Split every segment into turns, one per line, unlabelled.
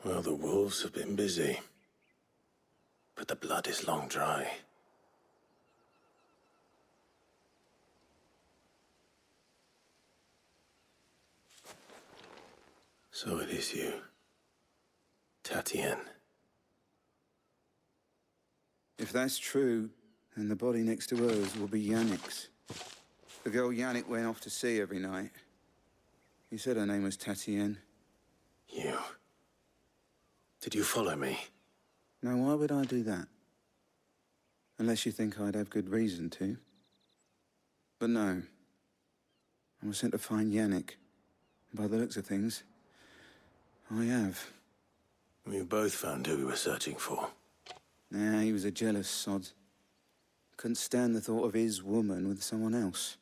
Well, the wolves have been busy, but the blood is long dry. So it is you, Tatienne.
If that's true, then the body next to hers will be Yannick's. The girl Yannick went off to see every night. He said her name was Tatienne.
You... Did you follow me?
Now, why would I do that? Unless you think I'd have good reason to. But no. I was sent to find Yannick. By the looks of things, I have.
We both found who we were searching for.
Nah, he was a jealous sod. Couldn't stand the thought of his woman with someone else.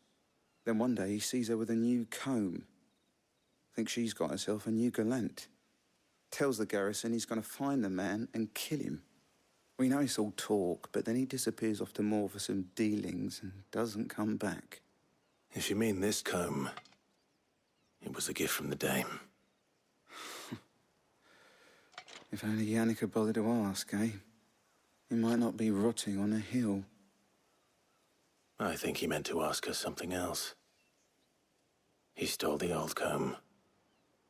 Then one day he sees her with a new comb. Thinks she's got herself a new gallant. Tells the garrison he's going to find the man and kill him. We know it's all talk, but then he disappears off to Moor for some dealings and doesn't come back.
If you mean this comb, it was a gift from the dame.
If only Yannick had bothered to ask, eh? He might not be rotting on a hill.
I think he meant to ask her something else. He stole the old comb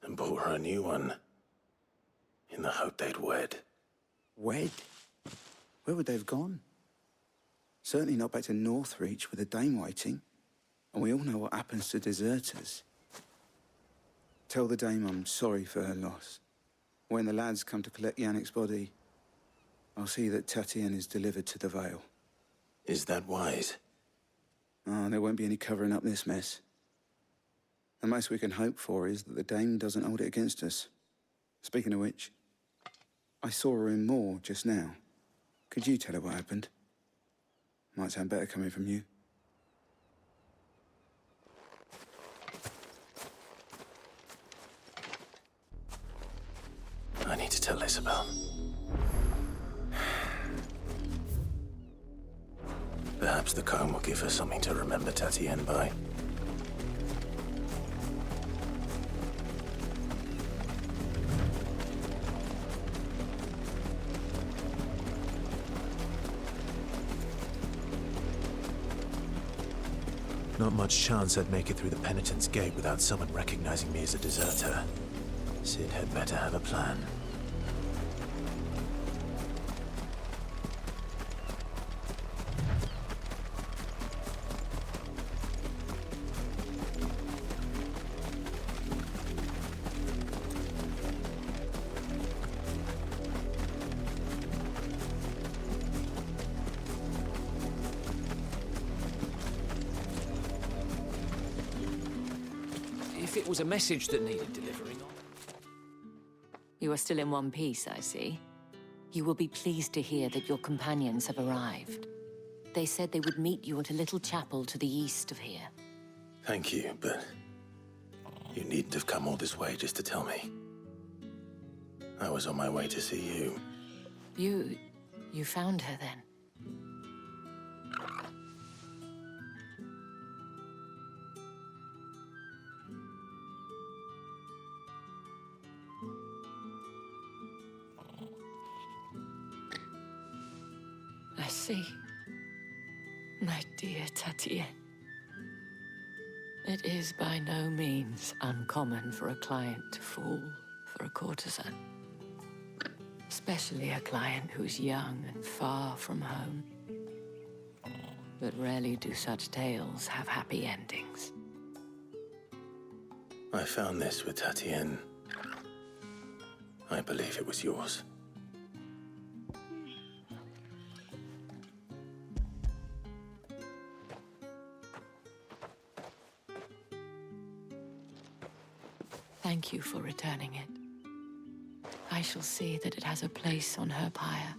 and bought her a new one in the hope they'd wed.
Wed? Where would they have gone? Certainly not back to Northreach with a dame waiting. And we all know what happens to deserters. Tell the dame I'm sorry for her loss. When the lads come to collect Yannick's body, I'll see that Tatienne is delivered to the Vale.
Is that wise?
Oh, there won't be any covering up this mess. The most we can hope for is that the dame doesn't hold it against us. Speaking of which, I saw her in Moor just now. Could you tell her what happened? Might sound better coming from you.
I need to tell Isabel. Perhaps the comb will give her something to remember Tatienne by.
Not much chance I'd make it through the Penitent's Gate without someone recognizing me as a deserter. Sid had better have a plan.
If it was a message that needed delivering on...
You are still in one piece, I see. You will be pleased to hear that your companions have arrived. They said they would meet you at a little chapel to the east of here.
Thank you, but you needn't have come all this way just to tell me. I was on my way to see you.
You found her then? I see. My dear Tatienne. It is by no means uncommon for a client to fall for a courtesan. Especially a client who's young and far from home. But rarely do such tales have happy endings.
I found this with Tatienne. I believe it was yours.
Thank you for returning it. I shall see that it has a place on her pyre.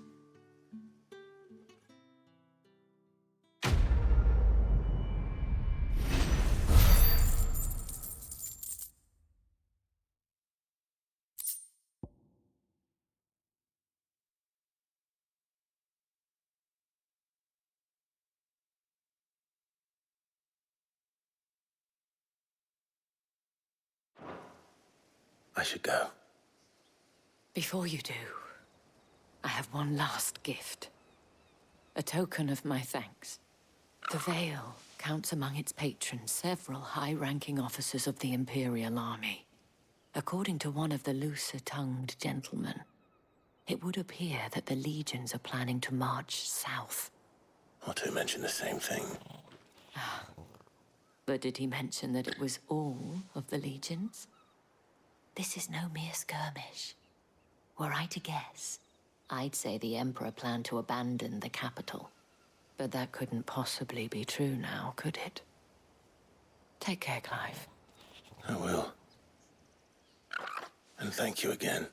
I should go.
Before you do, I have one last gift. A token of my thanks. The Vale counts among its patrons several high-ranking officers of the Imperial Army. According to one of the looser-tongued gentlemen, it would appear that the legions are planning to march south.
Or to mention the same thing.
But did he mention that it was all of the legions? This is no mere skirmish. Were I to guess, I'd say the Emperor planned to abandon the capital. But that couldn't possibly be true now, could it? Take care, Clive.
I will. And thank you again.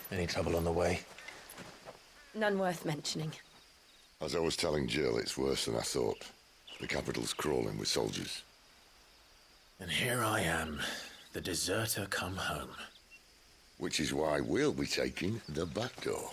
Any trouble on the way?
None worth mentioning.
As I was telling Jill, it's worse than I thought. The capital's crawling with soldiers.
And here I am, the deserter come home.
Which is why we'll be taking the back door.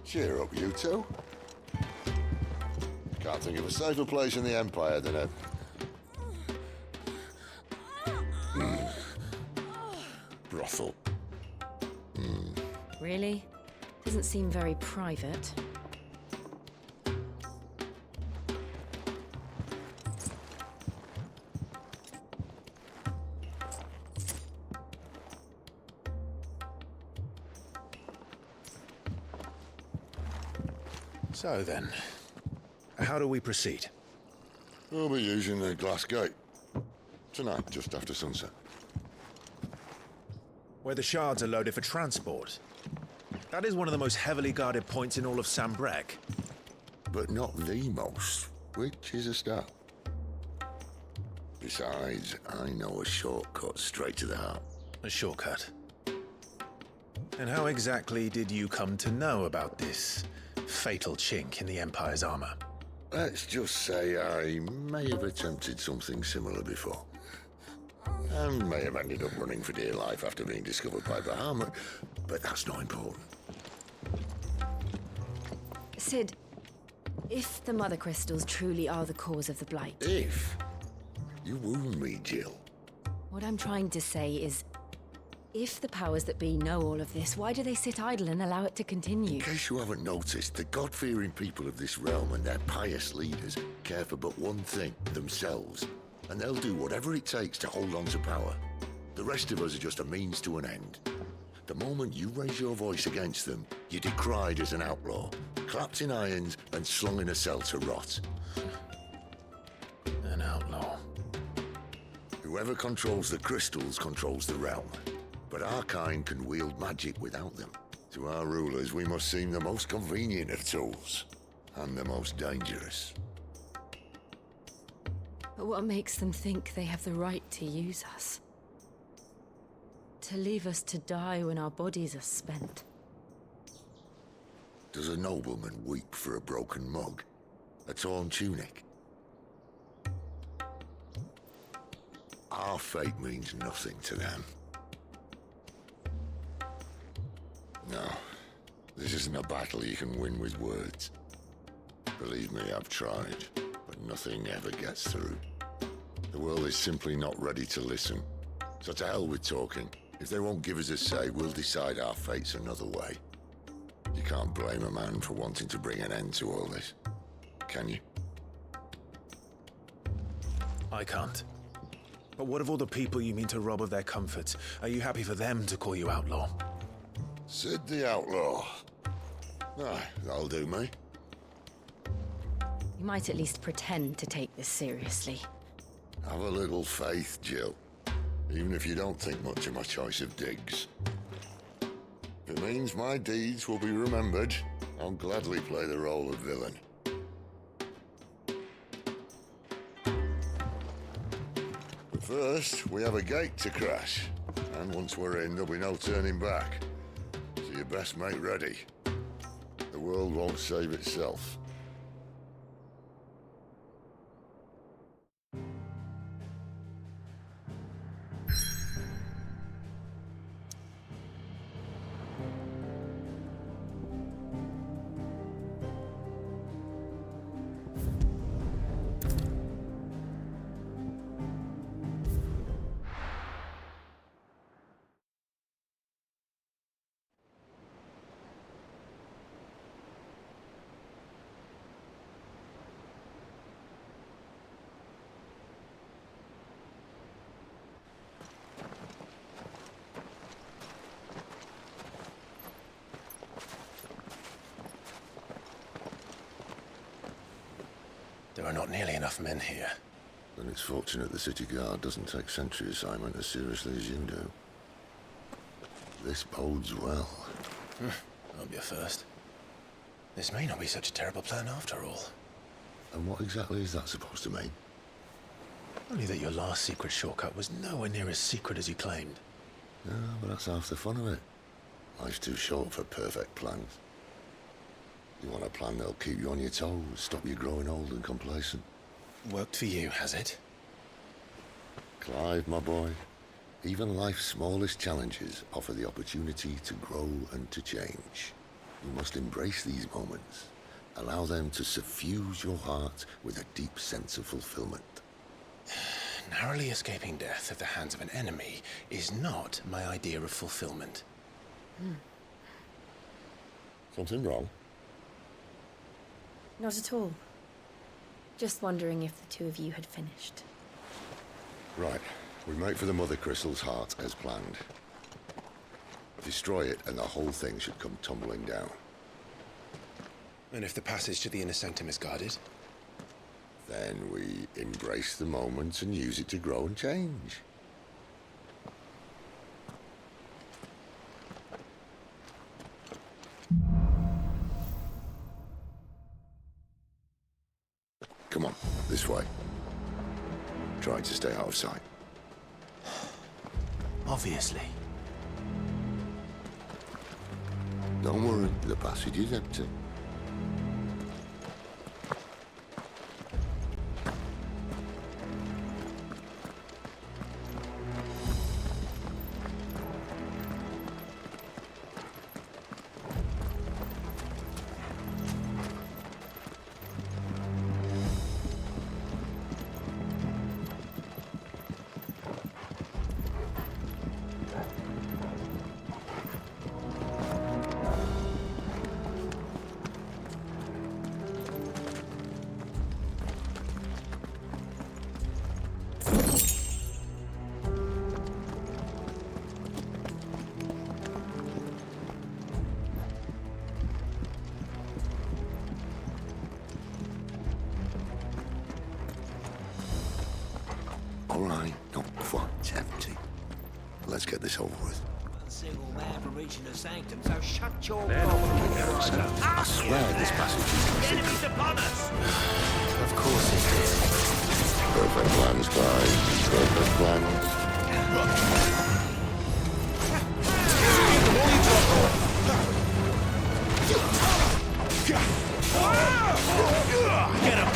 Cheer up, you two. Can't think of a safer place in the Empire than a... brothel.
Really? Doesn't seem very private.
So then, how do we proceed?
We'll be using the glass gate. Tonight, just after sunset.
Where the shards are loaded for transport. That is one of the most heavily guarded points in all of Sambrek.
But not the most, which is a start. Besides, I know a shortcut straight to the heart.
A shortcut. And how exactly did you come to know about this fatal chink in the Empire's armor?
Let's just say I may have attempted something similar before. And may have ended up running for dear life after being discovered by Bahamut, but that's not important.
Sid, If the Mother Crystals truly are the cause of the Blight,
If? You wound me, Jill.
what I'm trying to say is, if the powers that be know all of this, why do they sit idle and allow it to continue?
In case you haven't noticed, the God-fearing people of this realm and their pious leaders care for but one thing, themselves. And they'll do whatever it takes to hold on to power. The rest of us are just a means to an end. The moment you raise your voice against them, you're decried as an outlaw, clapped in irons and slung in a cell to rot.
An outlaw.
Whoever controls the crystals controls the realm. But our kind can wield magic without them. To our rulers, we must seem the most convenient of tools, and the most dangerous.
But what makes them think they have the right to use us? To leave us to die when our bodies are spent?
Does a nobleman weep for a broken mug? A torn tunic? Our fate means nothing to them. No, this isn't a battle you can win with words. Believe me, I've tried, but nothing ever gets through. The world is simply not ready to listen. So to hell with talking. If they won't give us a say, we'll decide our fates another way. You can't blame a man for wanting to bring an end to all this, can you?
I can't. But what of all the people you mean to rob of their comforts? Are you happy for them to call you outlaw?
Sid the Outlaw. Ah, that'll do me.
You might at least pretend to take this seriously.
Have a little faith, Jill. Even if you don't think much of my choice of digs. If it means my deeds will be remembered, I'll gladly play the role of villain. But first, we have a gate to crash. And once we're in, there'll be no turning back. So you best make ready. The world won't save itself.
There are not nearly enough men here.
Then it's fortunate the city guard doesn't take sentry assignment as seriously as you do. This bodes well.
I'll be a first. This may not be such a terrible plan after all.
And what exactly is that supposed to mean?
Only that your last secret shortcut was nowhere near as secret as you claimed.
Yeah, but that's half the fun of it. Life's too short for perfect plans. You want a plan that'll keep you on your toes, stop you growing old and complacent.
Worked for you, has it?
Clive, my boy, even life's smallest challenges offer the opportunity to grow and to change. You must embrace these moments. Allow them to suffuse your heart with a deep sense of fulfillment.
Narrowly escaping death at the hands of an enemy is not my idea of fulfillment.
Something wrong?
Not at all. Just wondering if the two of you had finished.
Right. We make for the Mother Crystal's heart as planned. Destroy it and the whole thing should come tumbling down.
And if the passage to the inner sanctum is guarded?
Then we embrace the moment and use it to grow and change. Come on, this way. Try to stay out of sight.
Obviously.
Don't worry, the passage is empty. All right, not quite empty. Let's get this over with.
Single man for reaching the sanctum, so shut your mouth.
I swear this passage is
Enemies upon us!
Of course it did.
perfect plans, guys. Perfect plans.
Get him!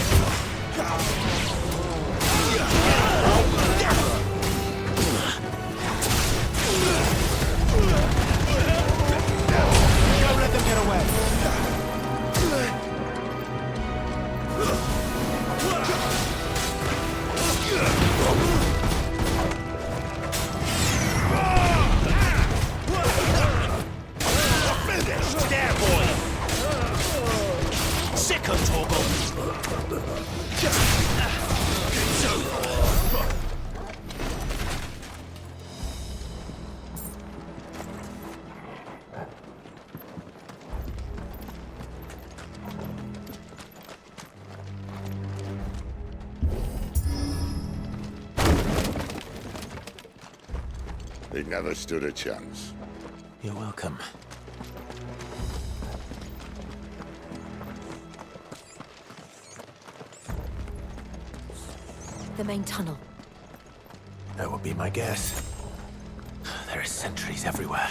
Don't let them get away.
There, boy! Sick of Torgal!
He never stood a chance.
You're welcome.
The main tunnel.
That would be my guess. There are sentries everywhere.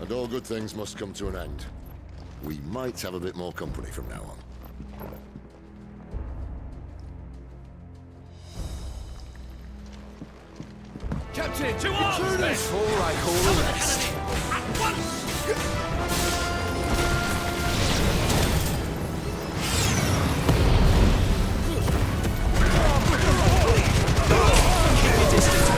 And all good things must come to an end. We might have a bit more company from now on.
Captain, to arms!
Before I call the rest.
At once!
Keep your distance,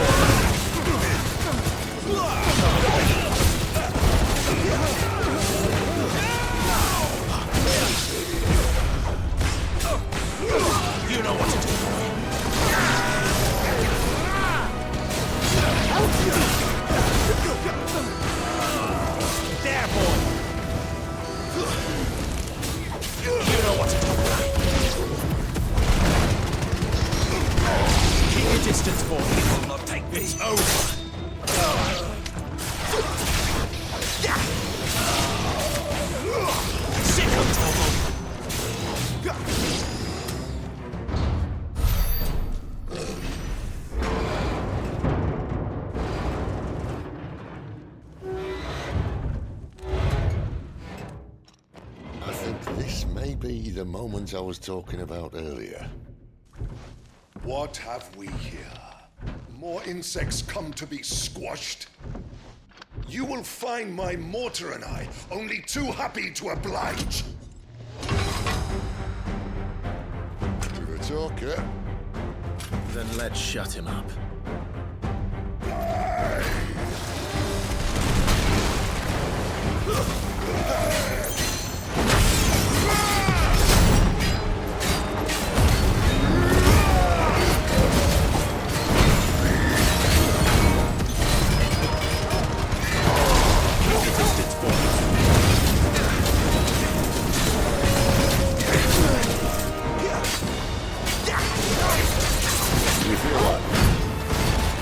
You know what to do. There, boy! You know what to do. Keep your distance, boy. You will not take this over. Sick of trouble.
I think this may be the moment I was talking about earlier.
What have we here? More insects come to be squashed? You will find my mortar and I only too happy to oblige.
You're a talker.
Then let's shut him up.
Do you feel that?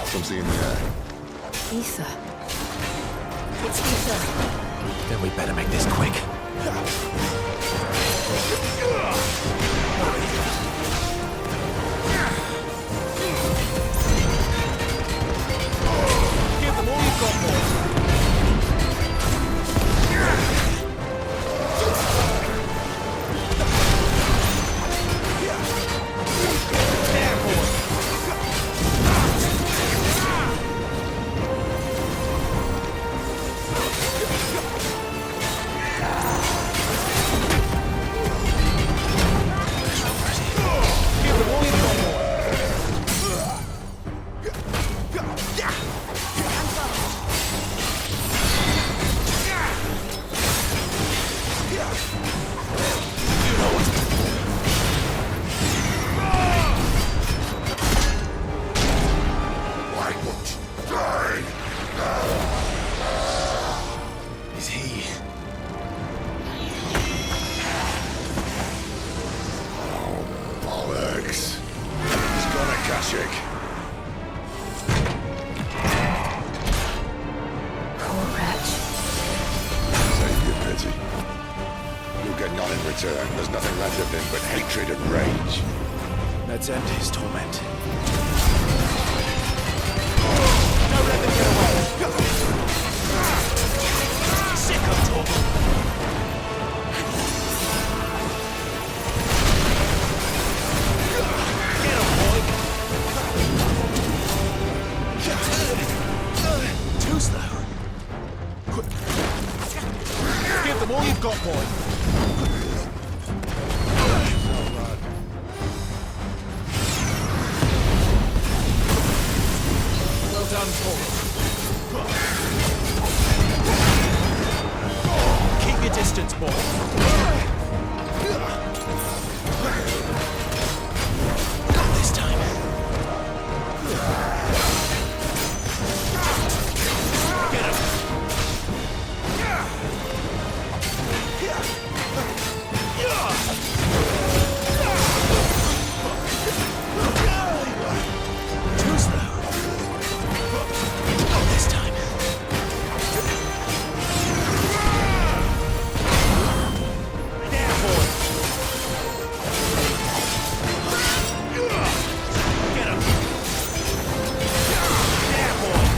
Something in the air.
Ether. It's ether.
Then we better make this quick.
Give them all you've got, boy. There, boy.
magic.
Poor wretch.
Save your pity. You'll get none in return. There's nothing left of him but hatred and rage.
Let's end his torment.
Don't let them get away! Sick of talking! Get him, boy!
Too slow.
Give them all you've got, boy! Well done, Paul.
Keep your distance, boy. Not this time.
Get him!
Too slow. Not this time.
There, boy! Get him! There, boy! Get him, boy!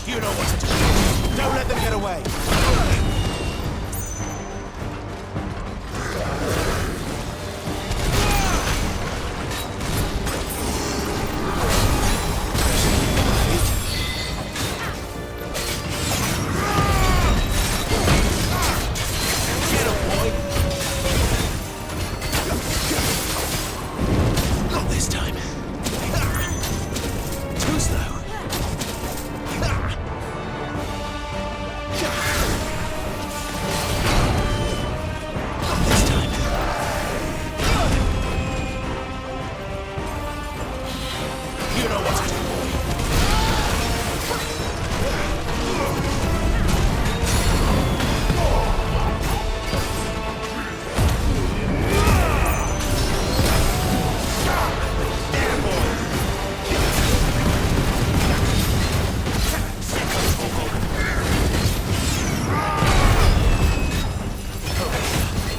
You know what to do. Don't let them get away. Get him, boy.
Not this time. Too slow. Not this time.
You know what to do, boy. There, boy. Sick of talking. Get him, boy.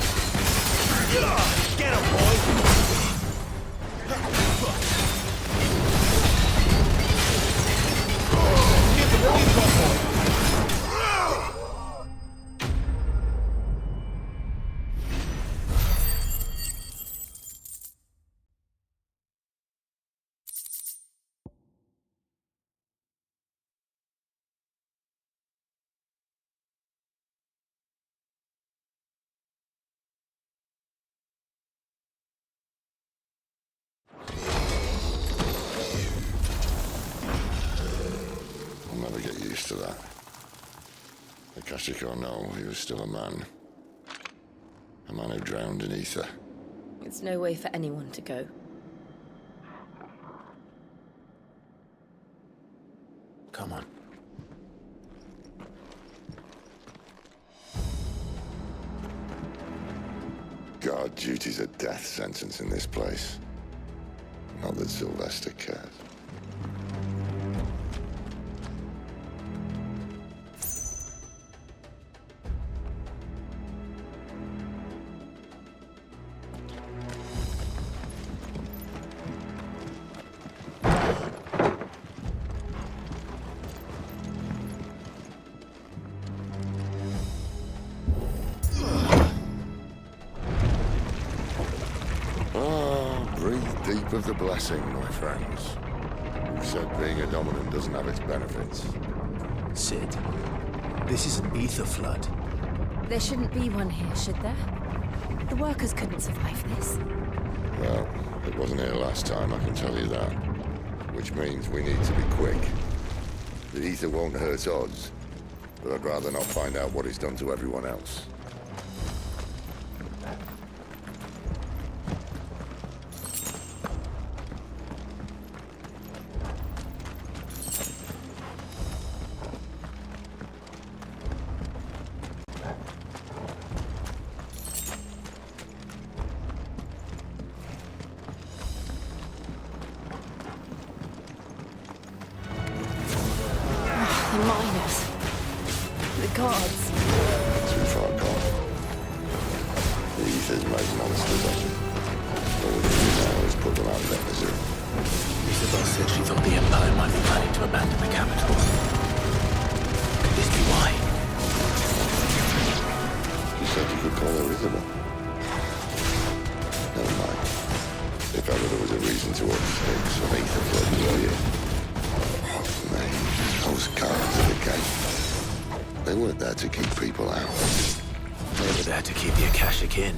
Give them all you've got, boy.
I'll never get used to that. Akashic or no, he was still a man. A man who drowned in ether.
It's no way for anyone to go.
Come on.
Guard duty's a death sentence in this place. Not that Sylvester cares. Breathe deep of the blessing, my friends. Who said being a dominant doesn't have its benefits?
Sid, this is an ether flood.
There shouldn't be one here, should there? The workers couldn't survive this.
Well, it wasn't here last time, I can tell you that. Which means we need to be quick. The ether won't hurt odds, but I'd rather not find out what he's done to everyone else.
The miners. The gods.
Too far gone. The Ether's made monsters of them. All we can do now is put them out of their misery.
Isabel said she thought the Empire might be planning to abandon the capital. Could this be why?
She said you could call her Isabel. Never mind. If ever there was a reason to upstick, some Ether floated here. Oh, man. Those guards at the gate. They weren't there to keep people out.
They were there to keep the Akashic in.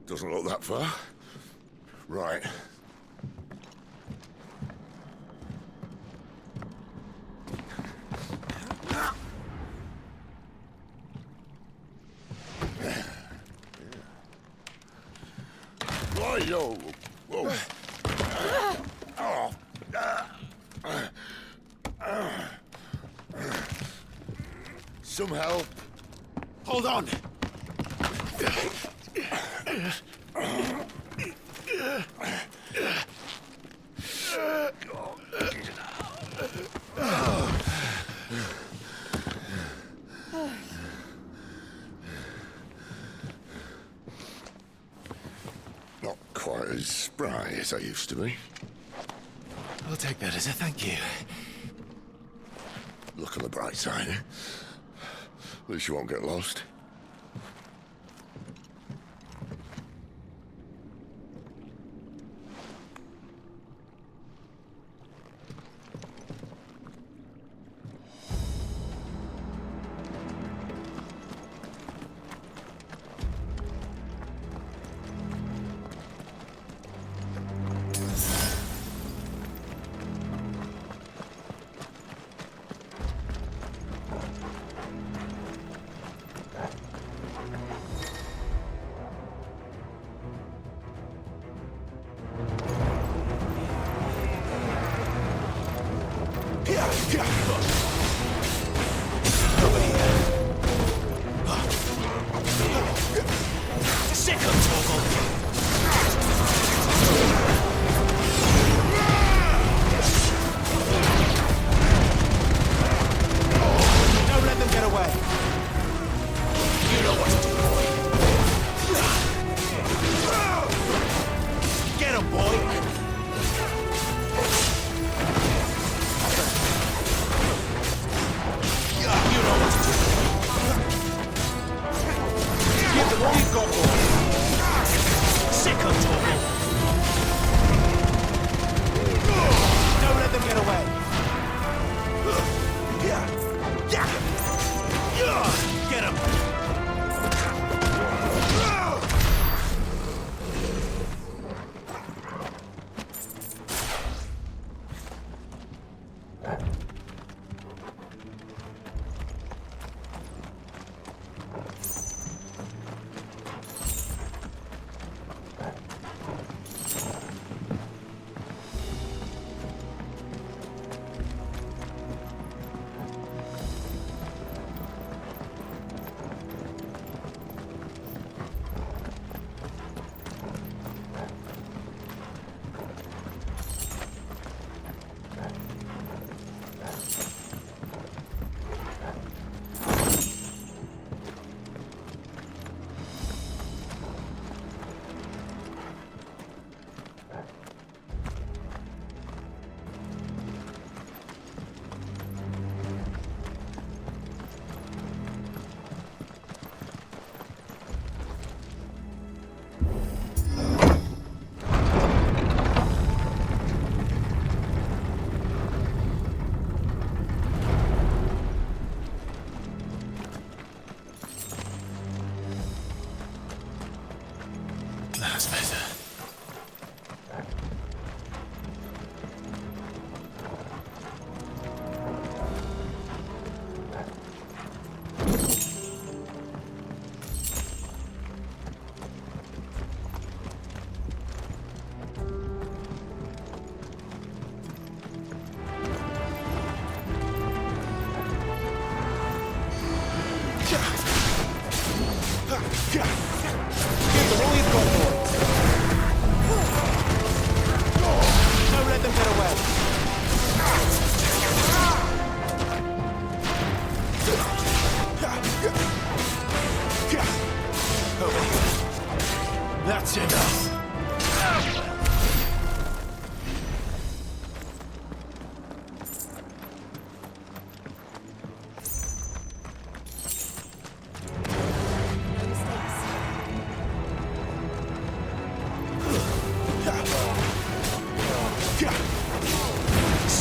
Doesn't look that far. Right. Yo. Whoa. Some help.
Hold on!
Not quite as spry as I used to be.
I'll take that as a thank you.
Look on the bright side, eh? At least you won't get lost.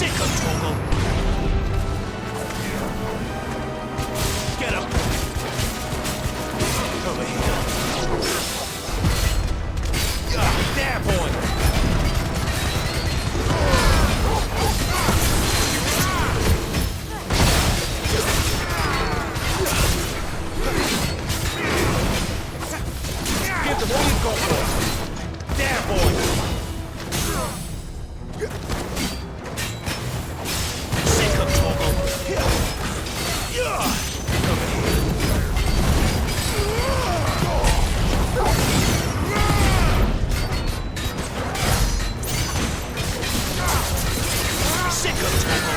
Sick of Torgal. Get him. Over here. There, boy. Give them all you've got, boy. There, boy. Sick of Torgal. Over here. Sick of Torgal.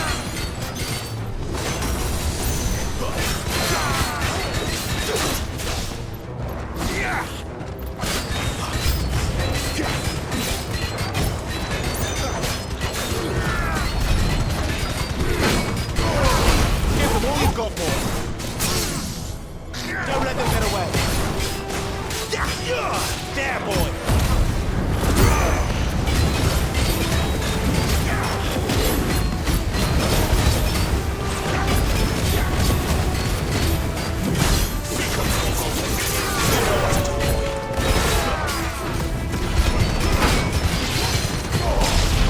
Give them all you've got, boy. Don't let them get away. There, boy.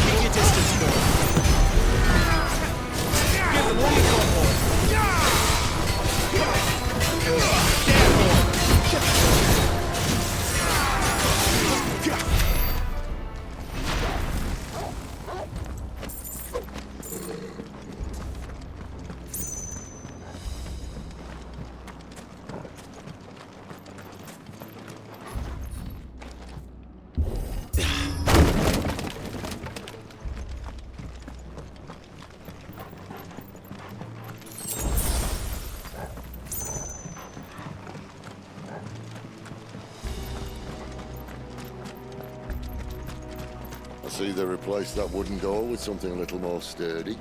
Keep your distance, boy. Give them all you've got, boy. There, boy.
I see they replaced that wooden door with something a little more sturdy.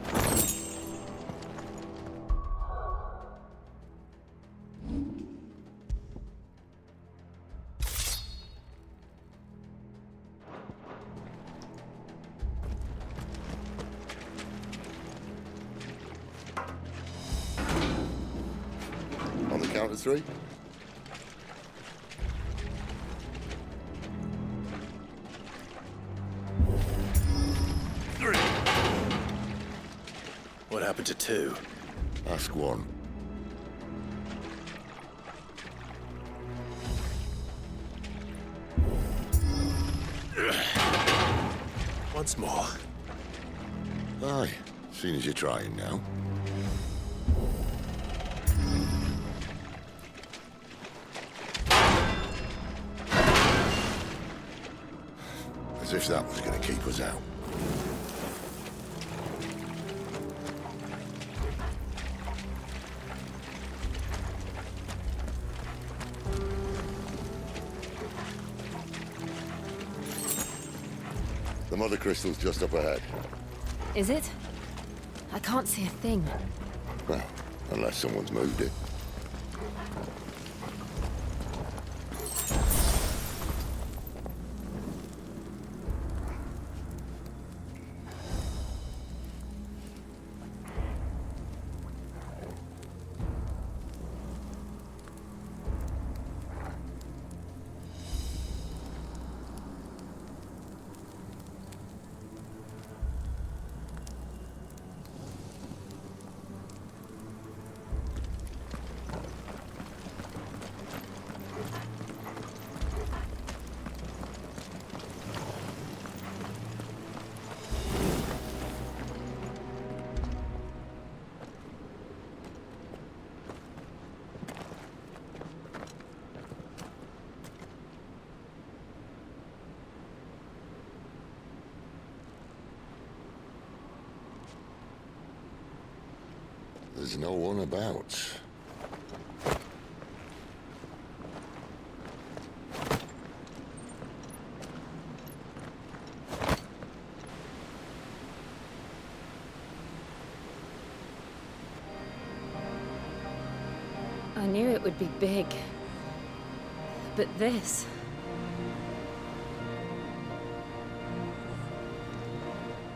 On the count of three.
What happened to 2?
Ask one.
Once more.
Aye, seeing as you're trying now. As if that was going to keep us out. The mother crystal's just up ahead.
Is it? I can't see a thing.
Well, unless someone's moved it. There's no one about.
I knew it would be big. But this...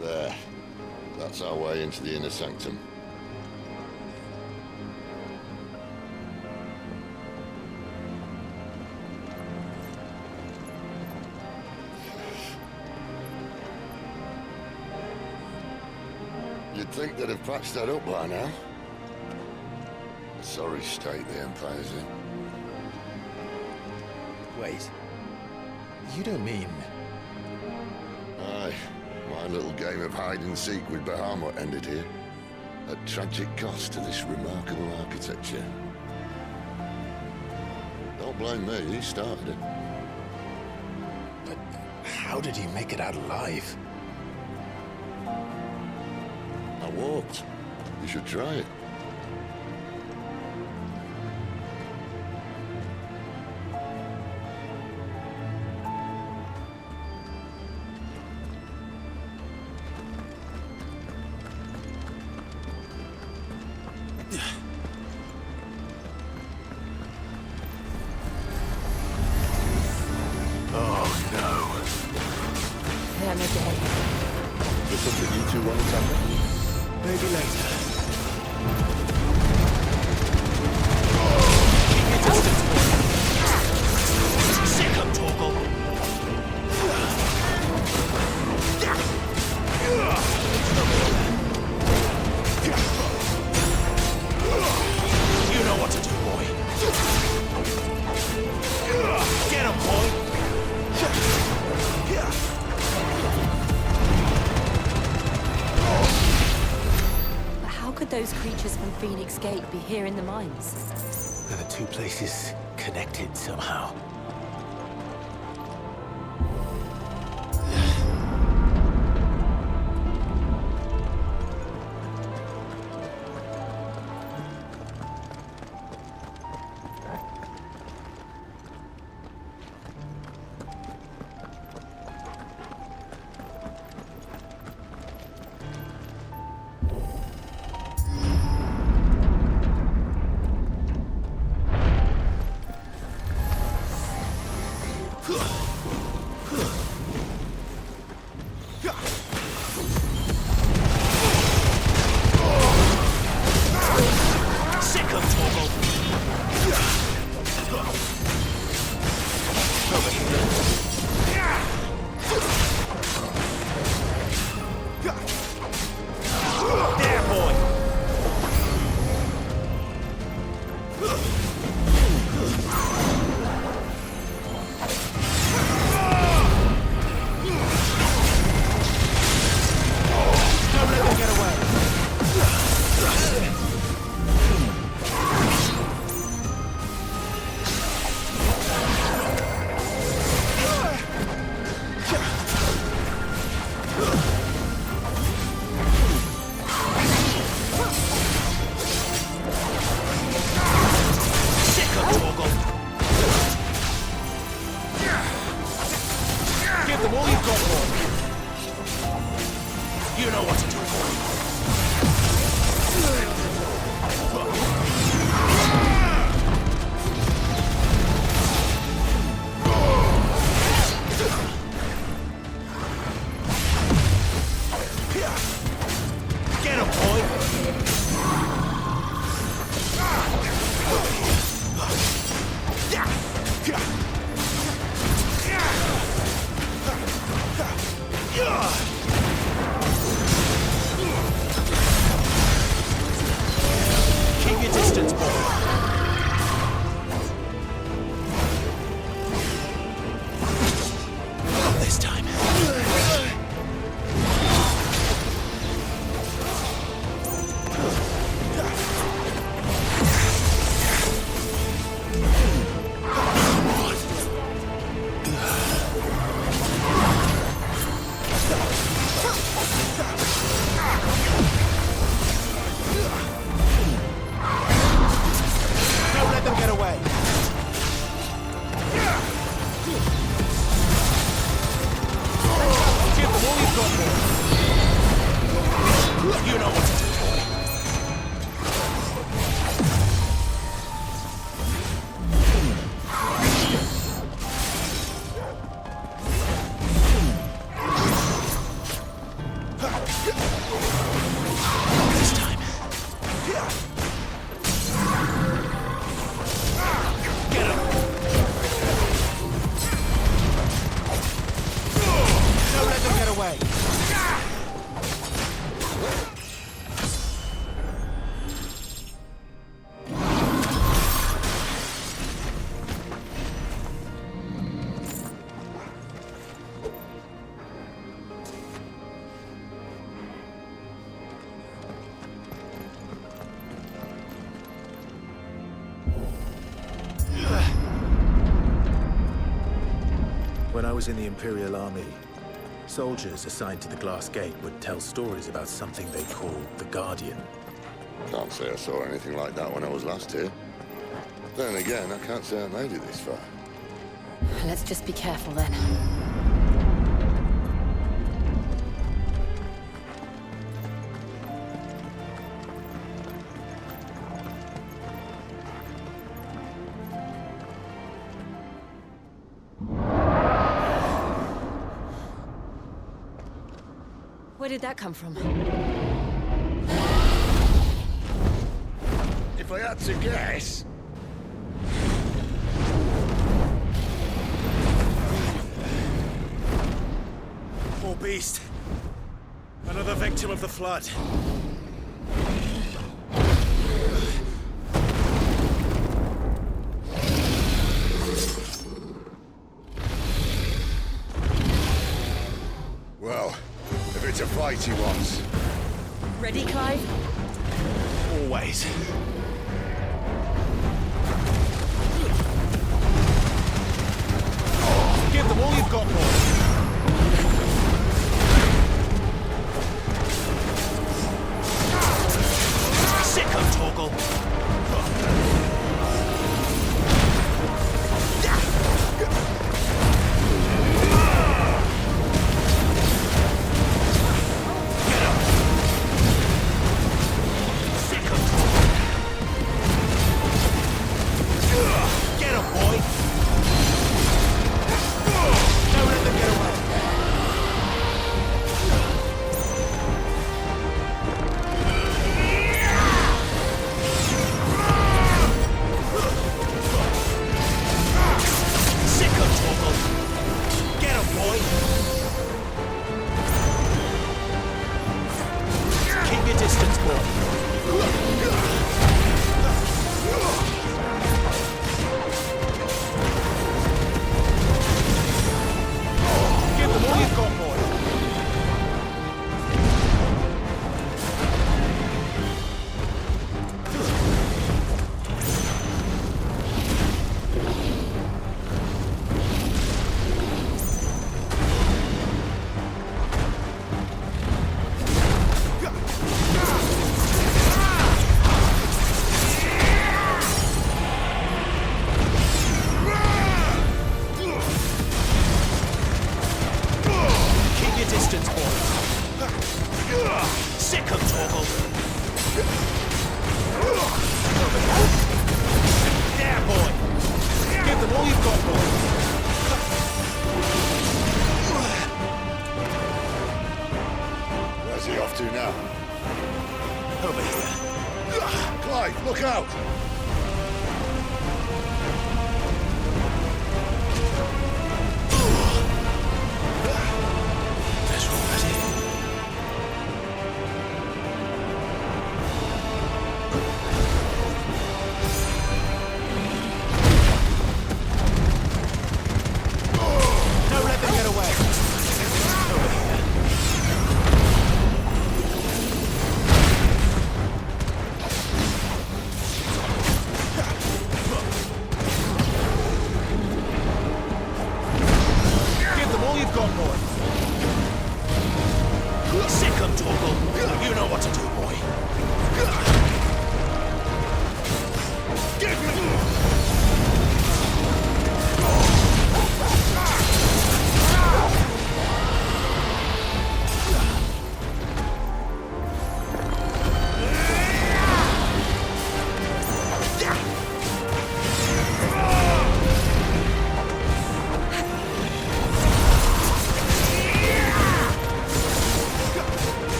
There. That That's our way into the inner sanctum. You'd think they'd have patched that up by now. Sorry state the Empire's in.
Wait. You don't mean...
Aye. My little game of hide-and-seek with Bahamut ended here. At tragic cost to this remarkable architecture. Don't blame me, he started it.
But how did he make it out alive?
I walked. You should try it.
Them again.
Is there something you two want to tackle?
Maybe later. Sick him, Torgal! You know what to do, boy. Get him, boy!
But how could those creatures from Phoenix Gate be here in the mines?
Are the two places connected somehow? You know what to do, Get him, Keep your distance, boy. Not this time. was in the Imperial Army, soldiers assigned to the Glass Gate would tell stories about something they called the Guardian.
Can't say I saw anything like that when I was last here. Then again, I can't say I made it this far.
Let's just be careful then. Where did that come from?
If I had to guess...
Poor beast. Another victim of the Flood.
Well, if it's a fight he wants...
Ready, Clive?
Always. Give them all you've got, boy.
Look out!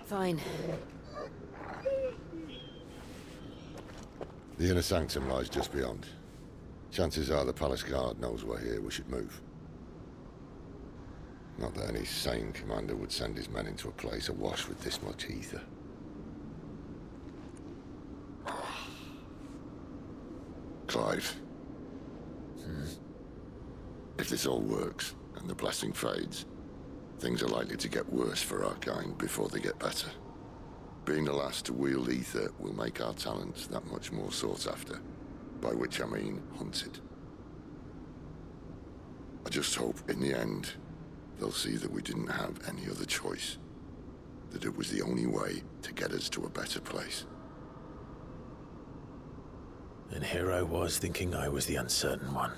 Fine.
The inner sanctum lies just beyond. Chances are the palace guard knows we're here. We should move. Not that any sane commander would send his men into a place awash with this much ether. Clive. If this all works, and the blessing fades, things are likely to get worse for our kind before they get better. Being the last to wield ether will make our talents that much more sought after, by which I mean hunted. I just hope, in the end, they'll see that we didn't have any other choice, that it was the only way to get us to a better place.
And here I was thinking I was the uncertain one.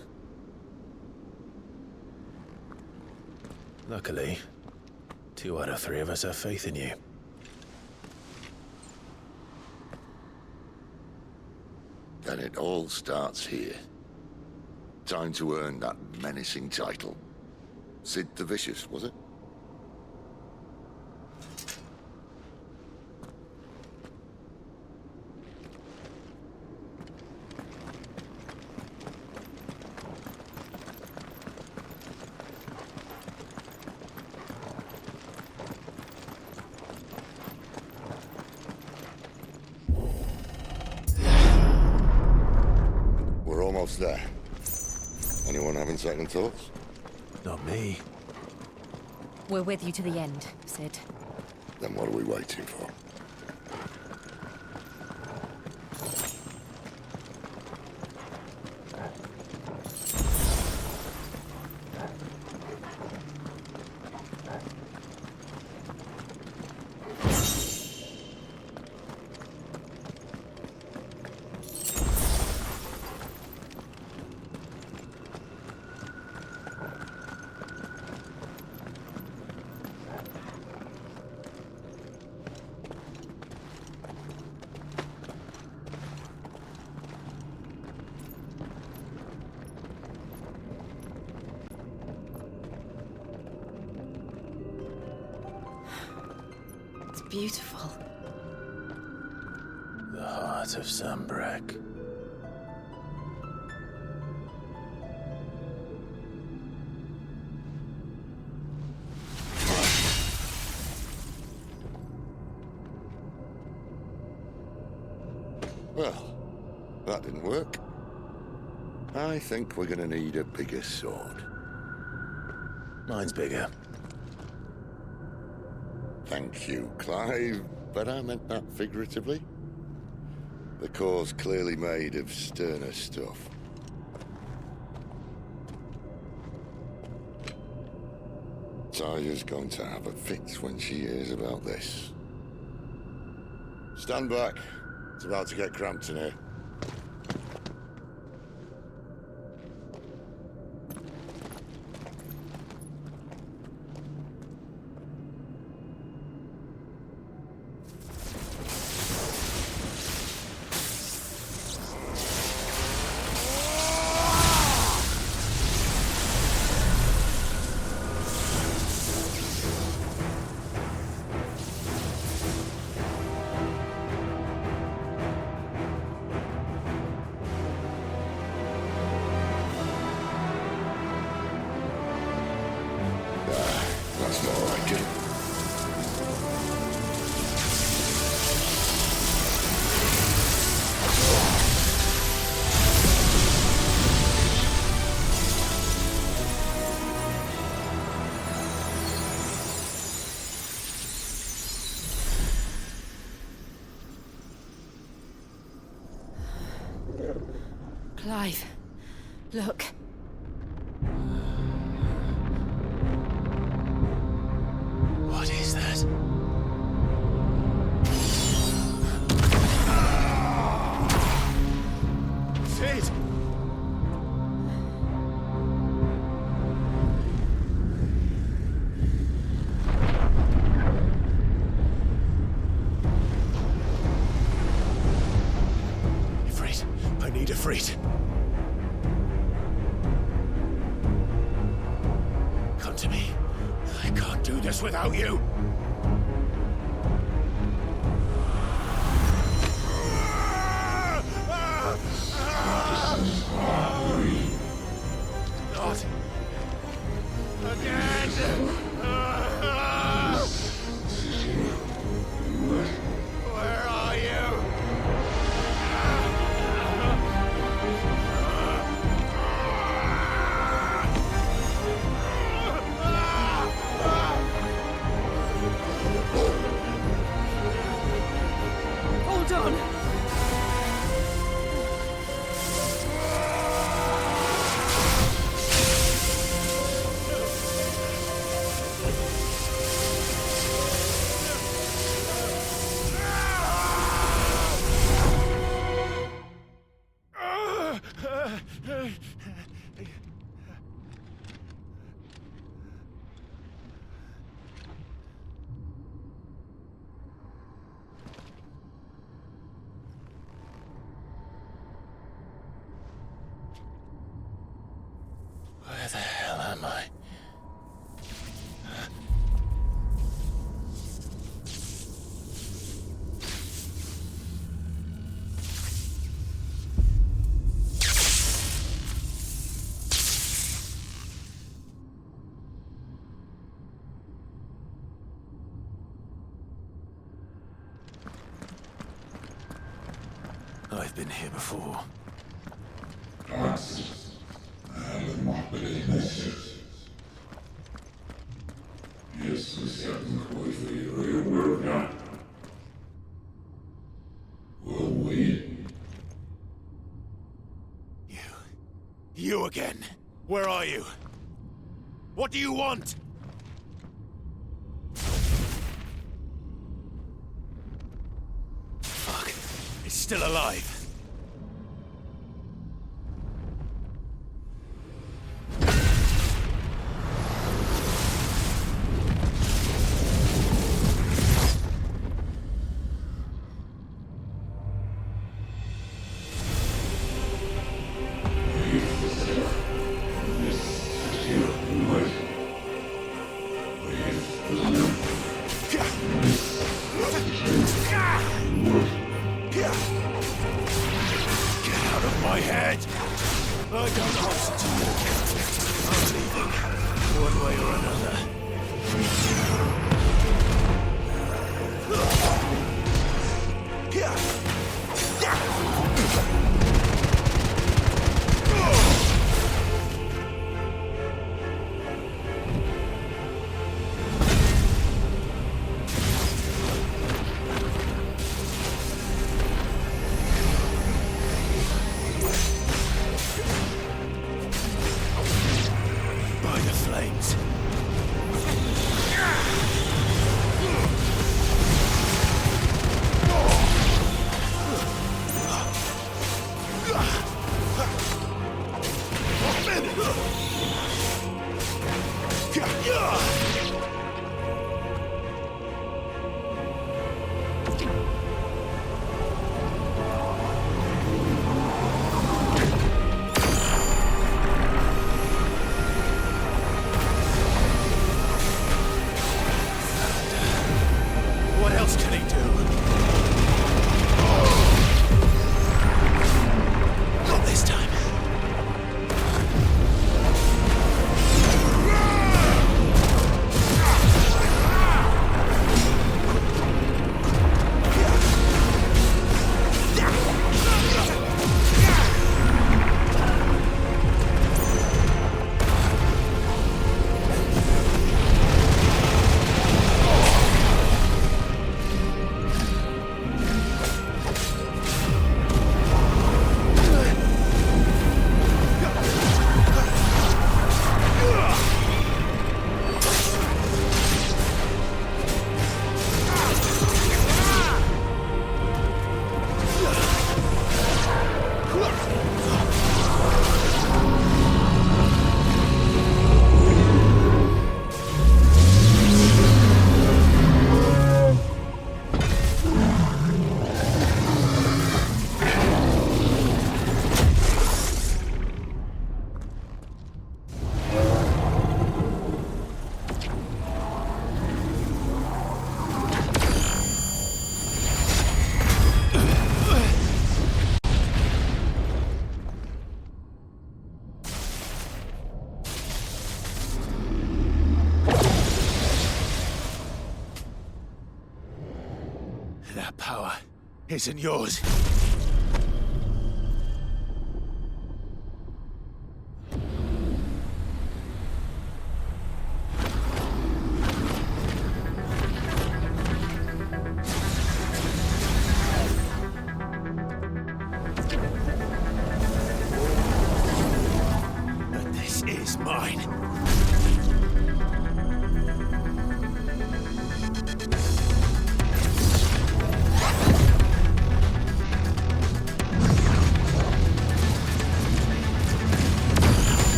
Luckily, 2 out of 3 of us have faith in you.
Then it all starts here. Time to earn that menacing title. Sid the Vicious, was it? We're almost there. Anyone having second thoughts?
Not me.
We're with you to the end, Sid.
Then what are we waiting for?
It's beautiful.
The heart of Sambrek.
Well, that didn't work. I think we're gonna need a bigger sword.
Mine's bigger.
Thank you, Clive, but I meant that figuratively. The core's clearly made of sterner stuff. Taya's going to have a fit when she hears about this. Stand back. It's about to get cramped in here. That's more like it.
Clive, look.
What is that? Sid! Ifrit, I need Ifrit. Come to me. I can't do this without you. I've been here before. You again? Where are you? What do you want? Fuck. It's still alive. That power isn't yours. But this is mine.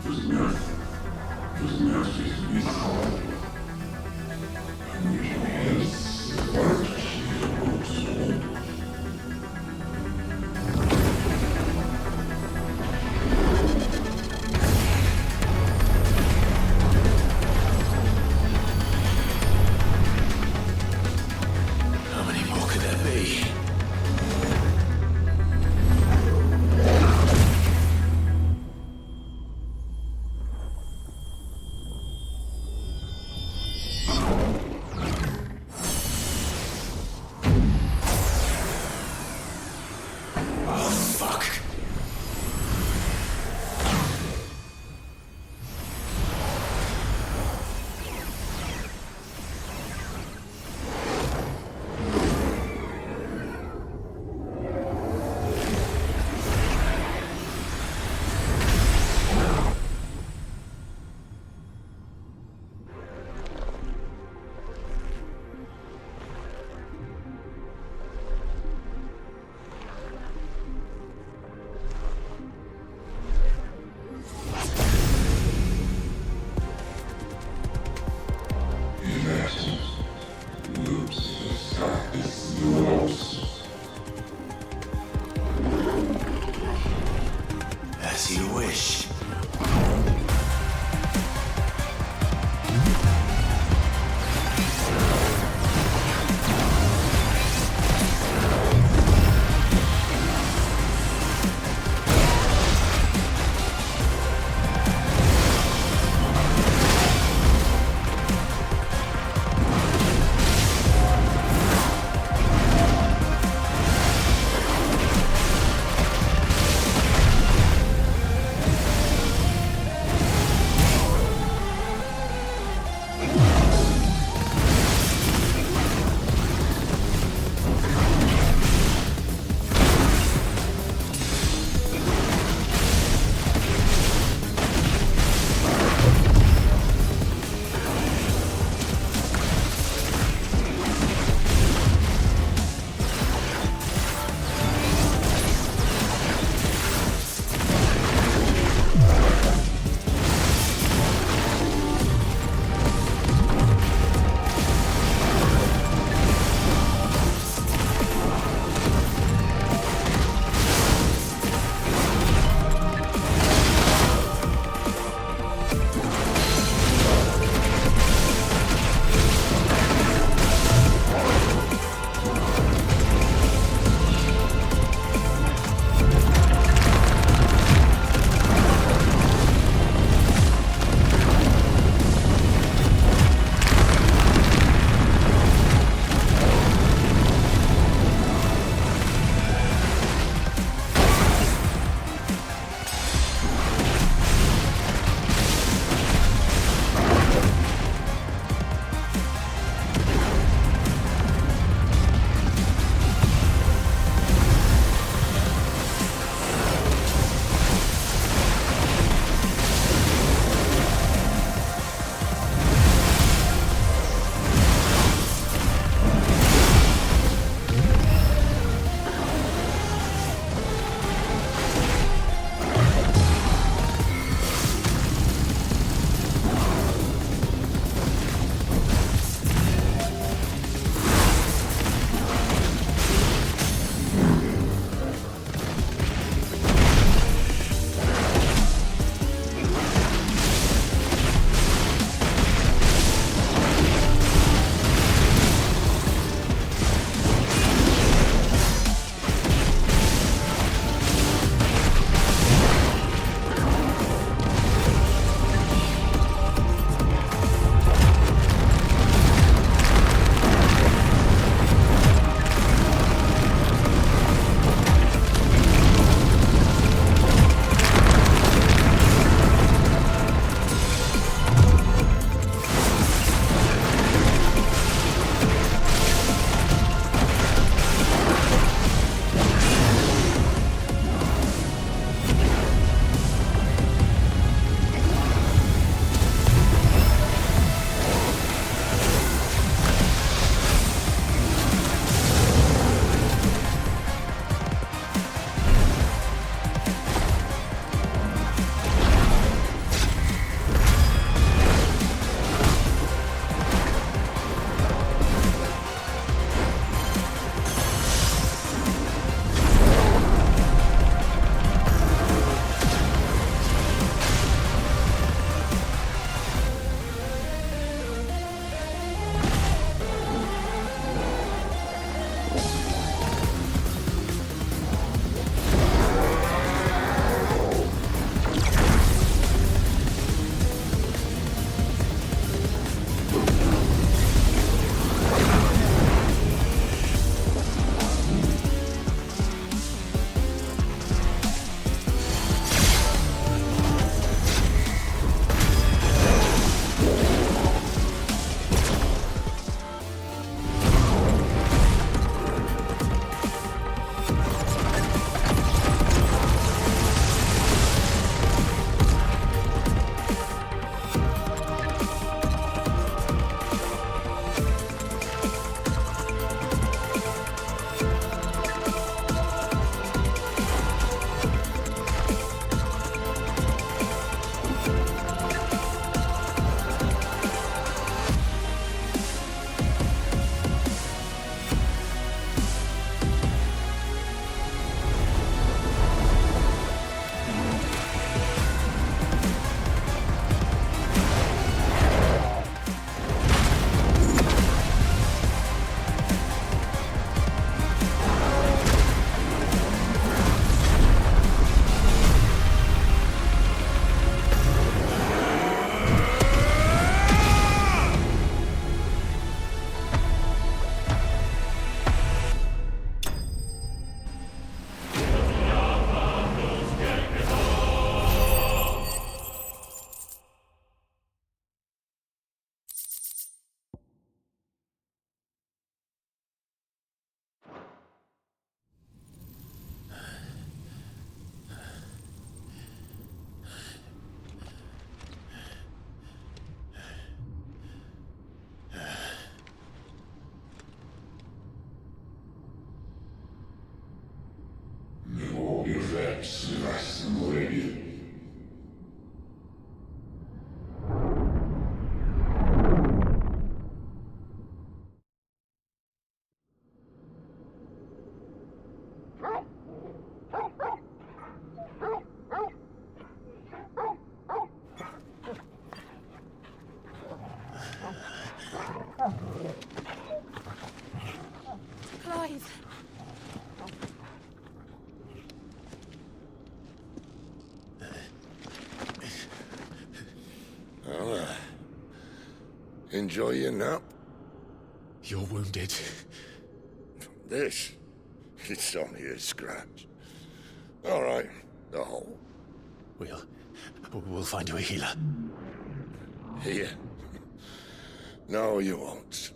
How many more could there be?
Enjoy your nap?
You're wounded.
This? It's only a scratch. All right, the hole.
We'll find you a healer.
Here? No, you won't.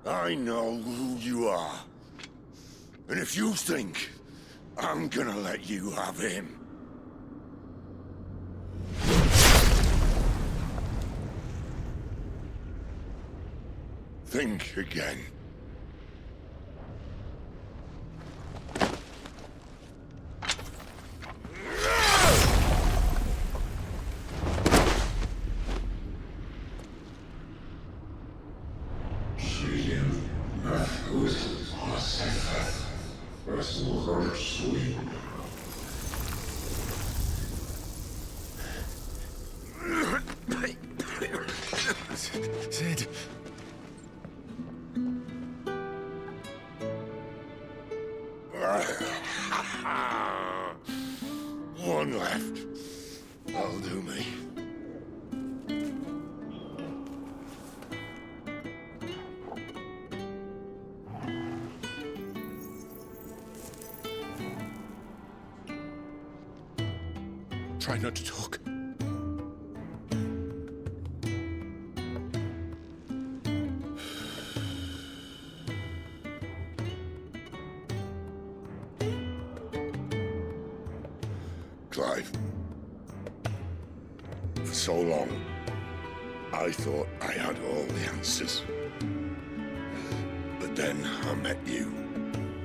I know who you are. And if you think I'm gonna let you have him... think again.
Sid.
One left. That'll do me.
Try not to talk.
Clive. For so long, I thought I had all the answers. But then I met you.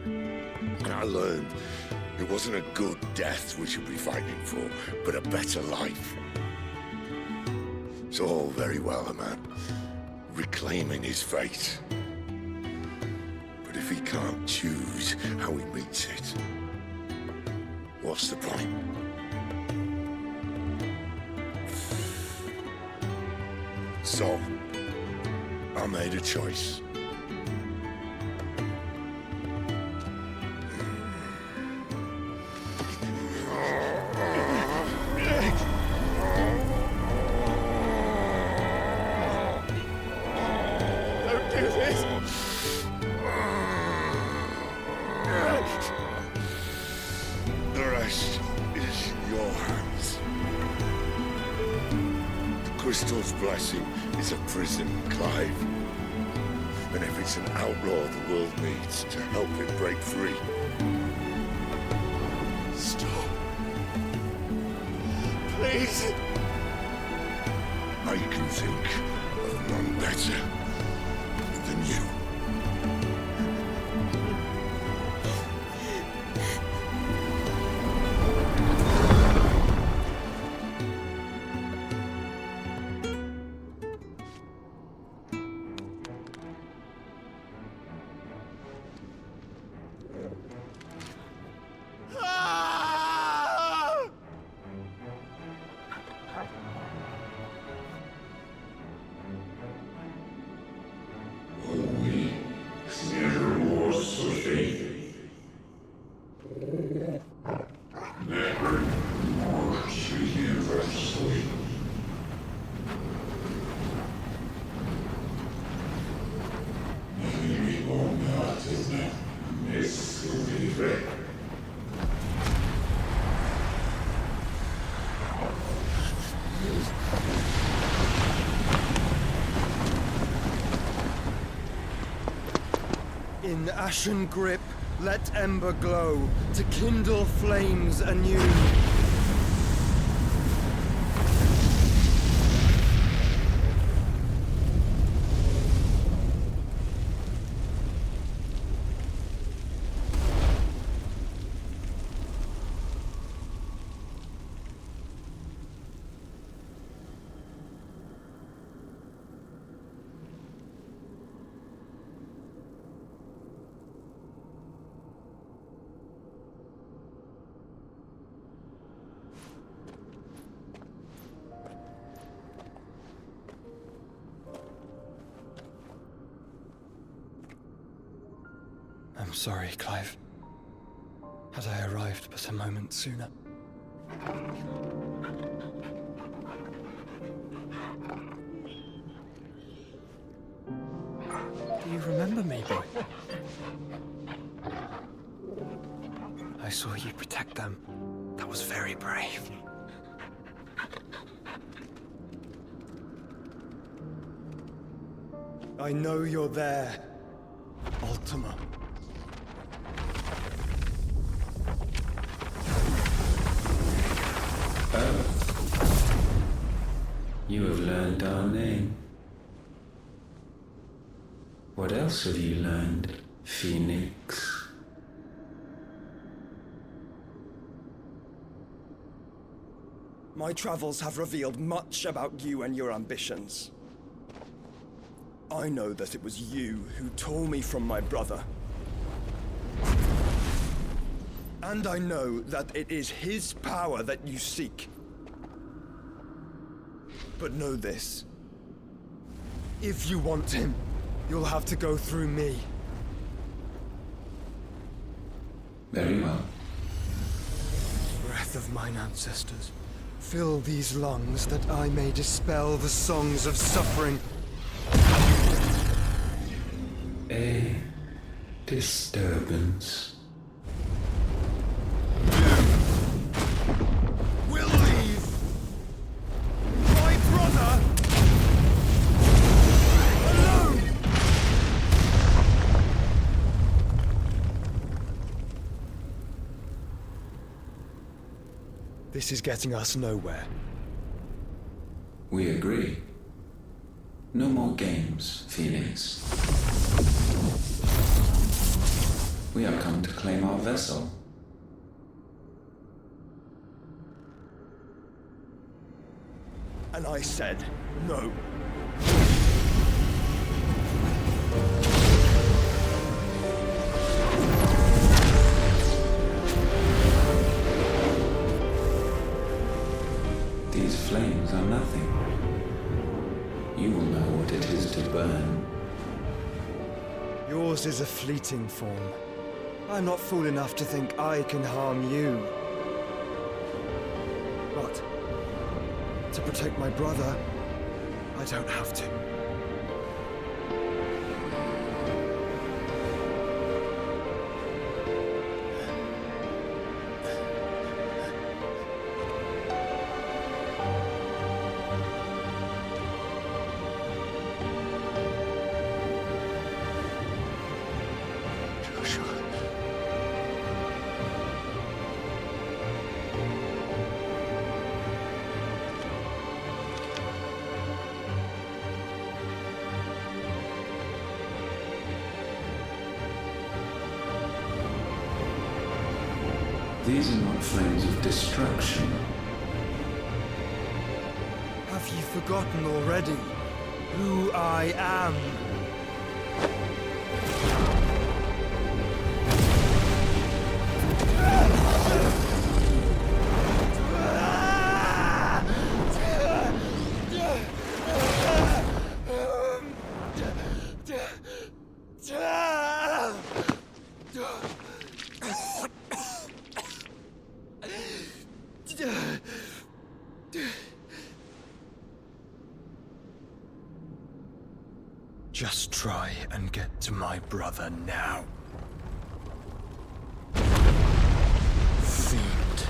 And I learned it wasn't a good death we should be fighting for, but a better life. It's all very well, a man reclaiming his fate. But if he can't choose how he meets it, what's the point? So, I made a choice.
Don't do this!
The rest is in your hands. The Crystal's blessing is a prison, Clive. And if it's an outlaw the world needs to help it break free... Stop. Please. I can think of none better than you.
In ashen grip, let ember glow, to kindle flames anew. sorry, Clive. Had I arrived but a moment sooner. Do you remember me, boy? I saw you protect them. That was very brave. I know you're there, Ultima.
You have learned our name. What else have you learned, Phoenix?
My travels have revealed much about you and your ambitions. I know that it was you who tore me from my brother. And I know that it is his power that you seek. But know this. If you want him, you'll have to go through me.
Very well.
Breath of mine ancestors, fill these lungs that I may dispel the songs of suffering.
A disturbance.
We'll leave! My brother! Alone! This is getting us nowhere.
We agree. No more games, Phoenix. We have come to claim our vessel.
And I said no.
These flames are nothing. You will know what it is to burn.
Yours is a fleeting form. I'm not fool enough to think I can harm you. But to protect my brother, I don't have to.
These are not flames of destruction.
Have you forgotten already who I am? Just try and get to my brother now. Fiend.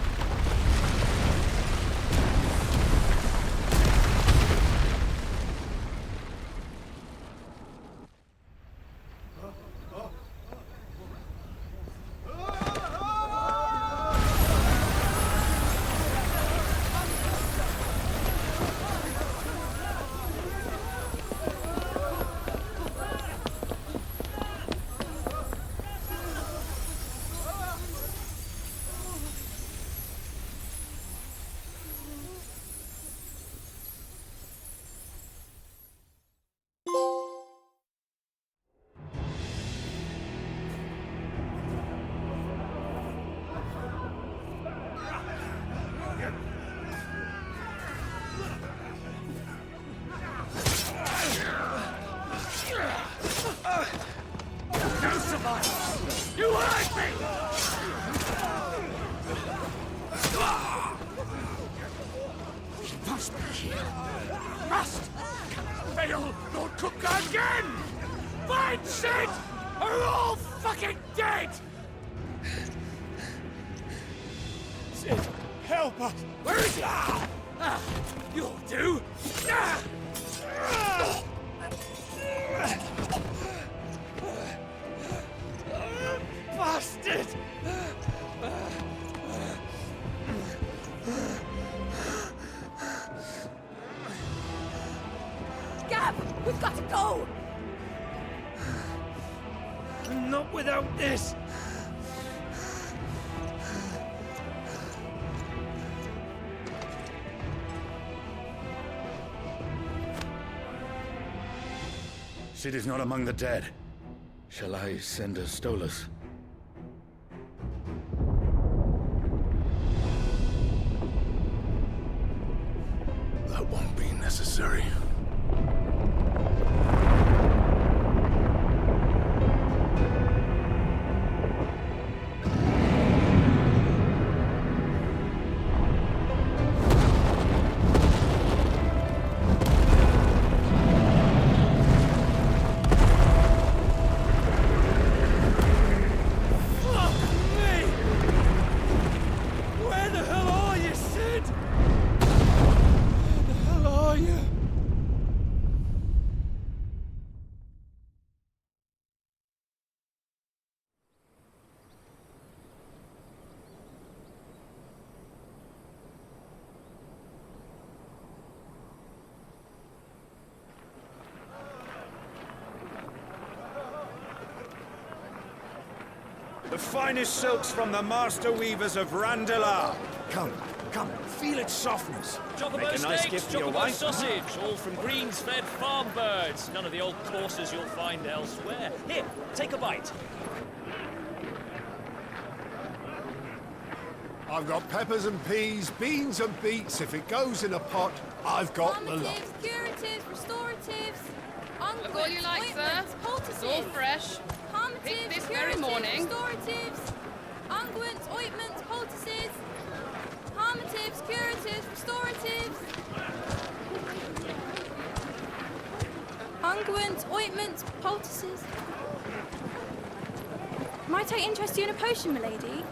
cook again! Find Sid, or we're all fucking dead! Sid, help us! Where is he? You'll do! Bastard!
Gab, we've got to go!
Not without this!
Sid is not among the dead. Shall I send a Stolas?
That won't be necessary.
The finest silks from the master weavers of Randalar. Come, feel its softness.
Chocobo
Make a nice
steaks,
gift for your
chocobo
wife.
sausage, all from greens-fed farm birds. None of the old courses you'll find elsewhere. Here, take a bite.
I've got peppers and peas, beans and beets. If it goes in a pot, I've got the lot.
Curatives, restoratives,
Look all you like, sir. It's all fresh. Picked this very morning.
Restoratives, unguents, ointments, poultices, palmatives, curatives, restoratives, unguents, ointments, poultices. Might I interest you in a potion, milady?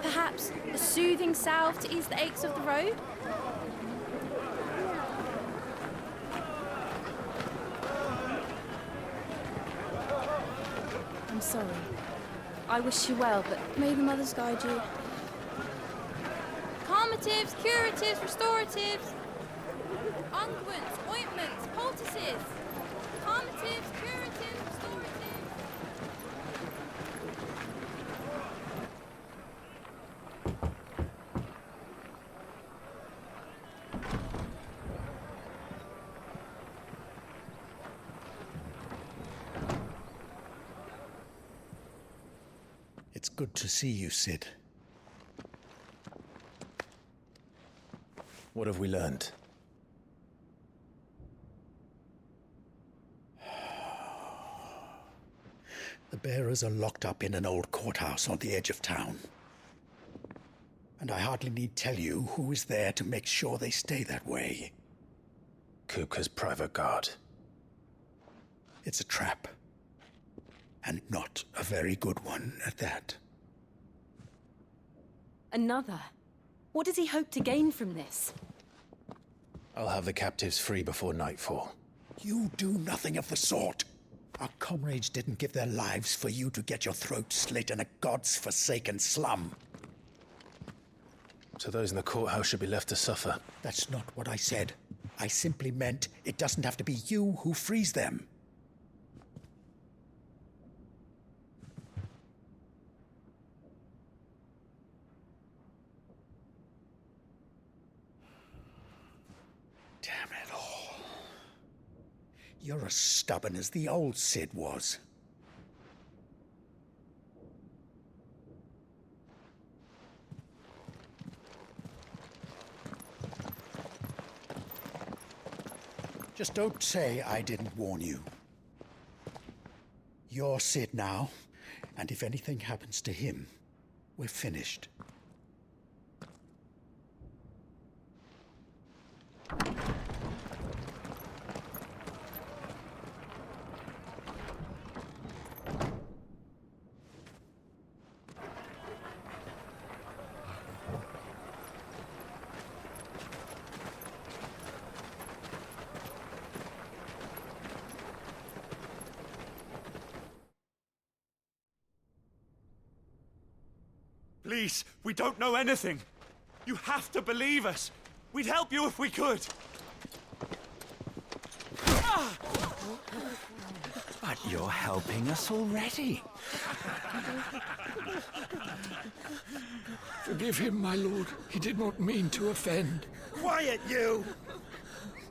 Perhaps a soothing salve to ease the aches of the road? I'm sorry. I wish you well, but may the mothers guide you. Calmatives, curatives, restoratives, unguents, ointments, poultices. Calmatives, curatives, restoratives.
It's good to see you, Sid.
What have we learned?
The bearers are locked up in an old courthouse on the edge of town. And I hardly need tell you who is there to make sure they stay that way.
Kupka's private guard.
It's a trap. And not a very good one at that.
Another? What does he hope to gain from this?
I'll have the captives free before nightfall.
You do nothing of the sort. Our comrades didn't give their lives for you to get your throat slit in a god's forsaken slum.
So those in the courthouse should be left to suffer.
That's not what I said. I simply meant it doesn't have to be you who frees them. Damn it all. You're as stubborn as the old Sid was. Just don't say I didn't warn you. You're Sid now, and if anything happens to him, we're finished.
Please, we don't know anything. You have to believe us. We'd help you if we could.
But you're helping us already.
Forgive him, my lord. He did not mean to offend.
Quiet, you!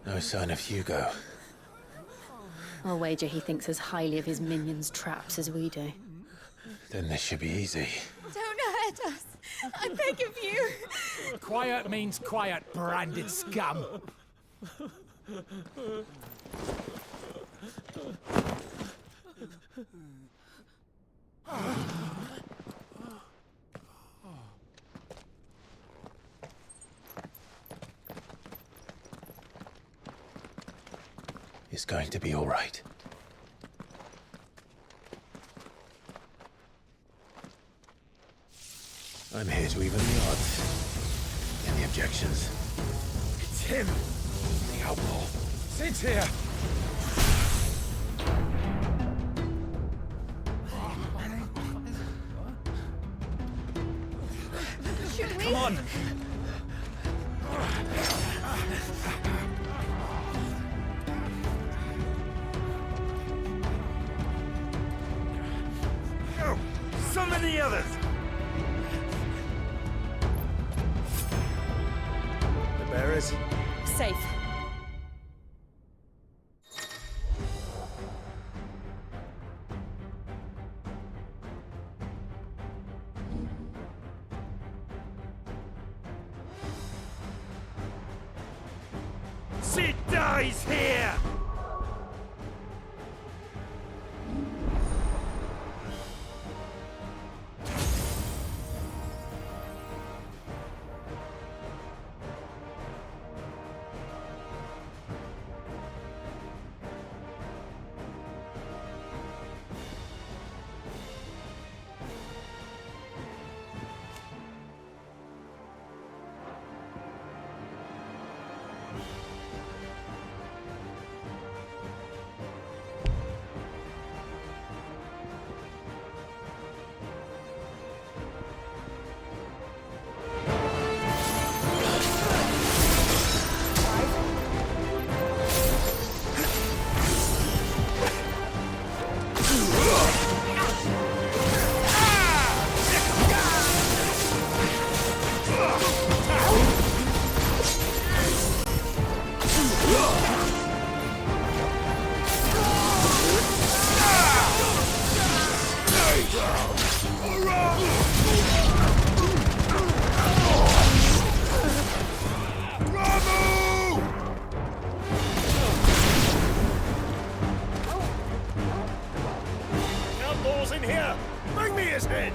No sign of Hugo.
I'll wager he thinks as highly of his minions' traps as we do.
Then this should be easy.
Don't hurt us. I beg of you.
Quiet means quiet, branded scum.
It's going to be all right. I'm here to even the odds. Any objections?
It's him, the outlaw. Sid's here.
Should we?
Come on!
Go! Summon the others!
The bearers?
Safe.
Sid dies here!
Outlaws in here! Bring me his head!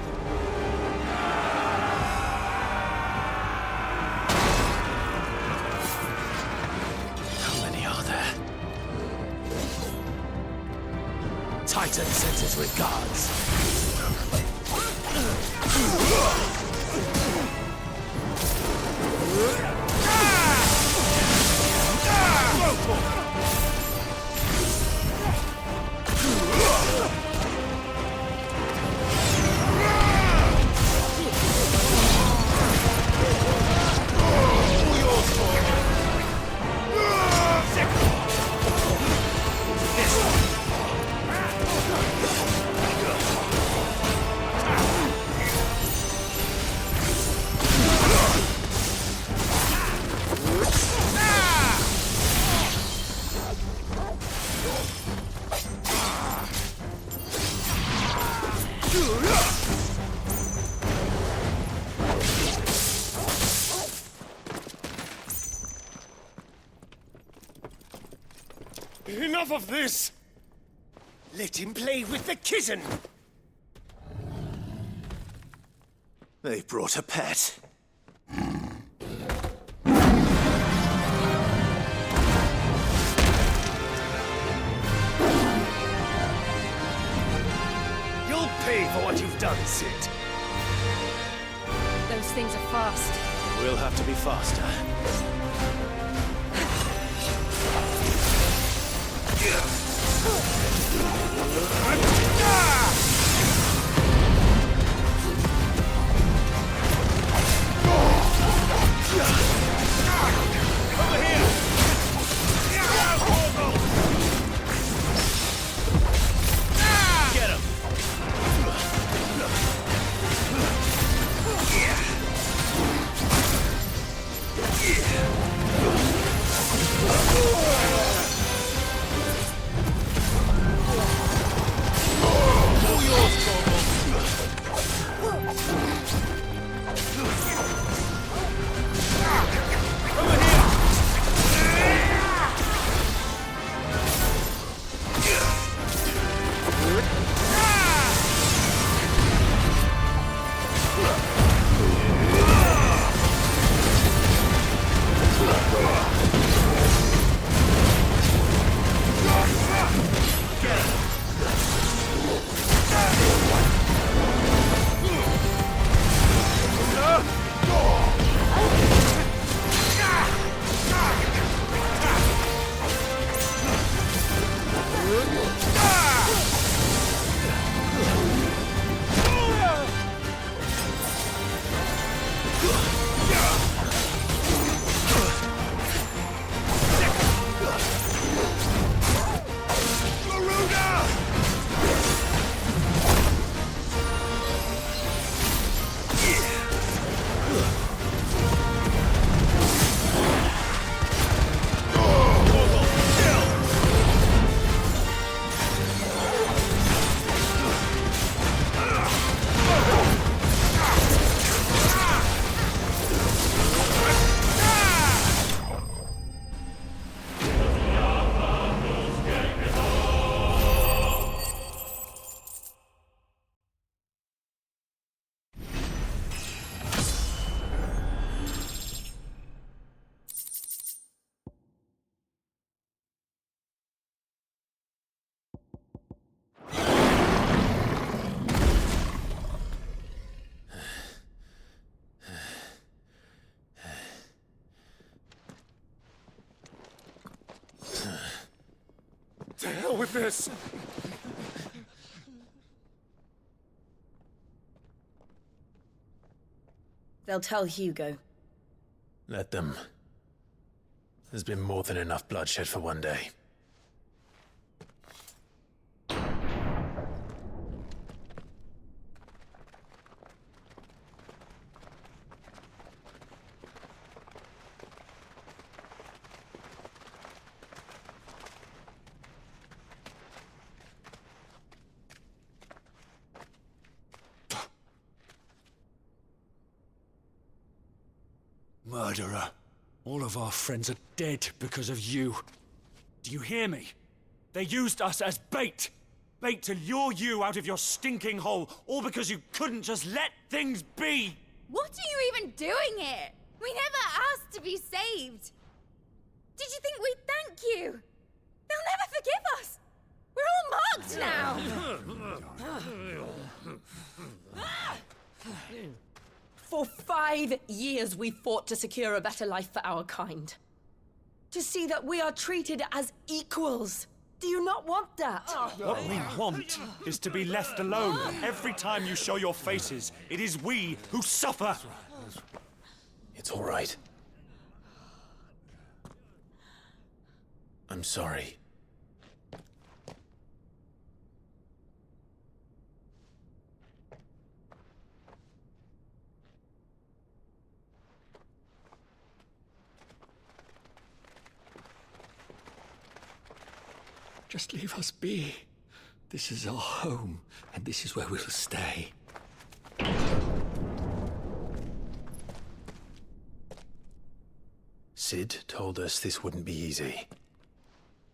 How many are there?
Titan sends his regards.
Enough of this! Let him play with the kitten!
They brought a pet.
You'll pay for what you've done, Sid.
Those things are fast.
We'll have to be faster.
To hell with this!
They'll tell Hugo.
Let them. There's been more than enough bloodshed for one day.
Murderer. All of our friends are dead because of you. Do you hear me? They used us as bait. Bait to lure you out of your stinking hole, all because you couldn't just let things be.
What are you even doing here? We never asked to be saved. Did you think we'd thank you? They'll never forgive us. We're all marked now.
For 5 years we fought to secure a better life for our kind. To see that we are treated as equals. Do you not want that?
What we want is to be left alone. Every time you show your faces, it is we who suffer.
It's all right. I'm sorry.
Just leave us be. This is our home, and this is where we'll stay.
Sid told us this wouldn't be easy.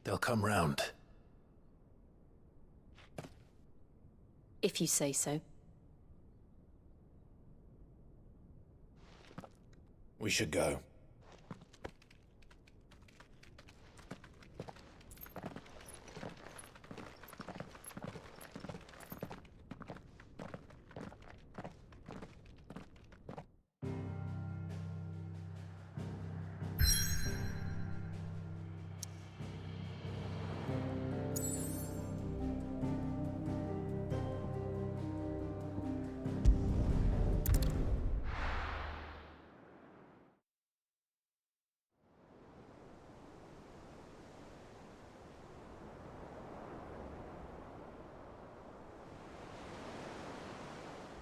They'll come round.
If you say so.
We should go.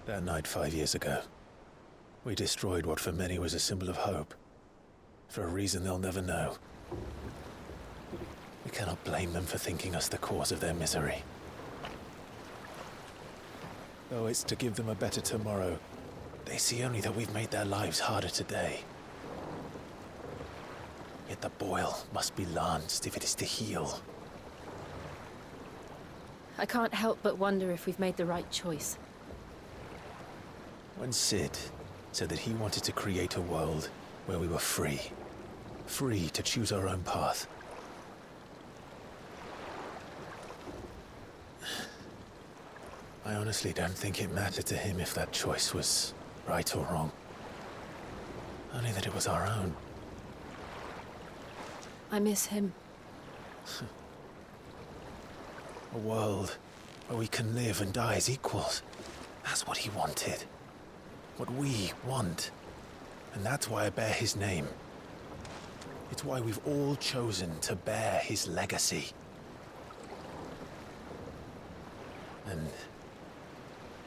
That night 5 years ago, we destroyed what for many was a symbol of hope. For a reason they'll never know. We cannot blame them for thinking us the cause of their misery. Though it's to give them a better tomorrow, they see only that we've made their lives harder today. Yet the boil must be lanced if it is to heal.
I can't help but wonder if we've made the right choice.
When Sid said that he wanted to create a world where we were free. Free to choose our own path. I honestly don't think it mattered to him if that choice was right or wrong. Only that it was our own.
I miss him.
A world where we can live and die as equals. That's what he wanted. What we want. And that's why I bear his name. It's why we've all chosen to bear his legacy. And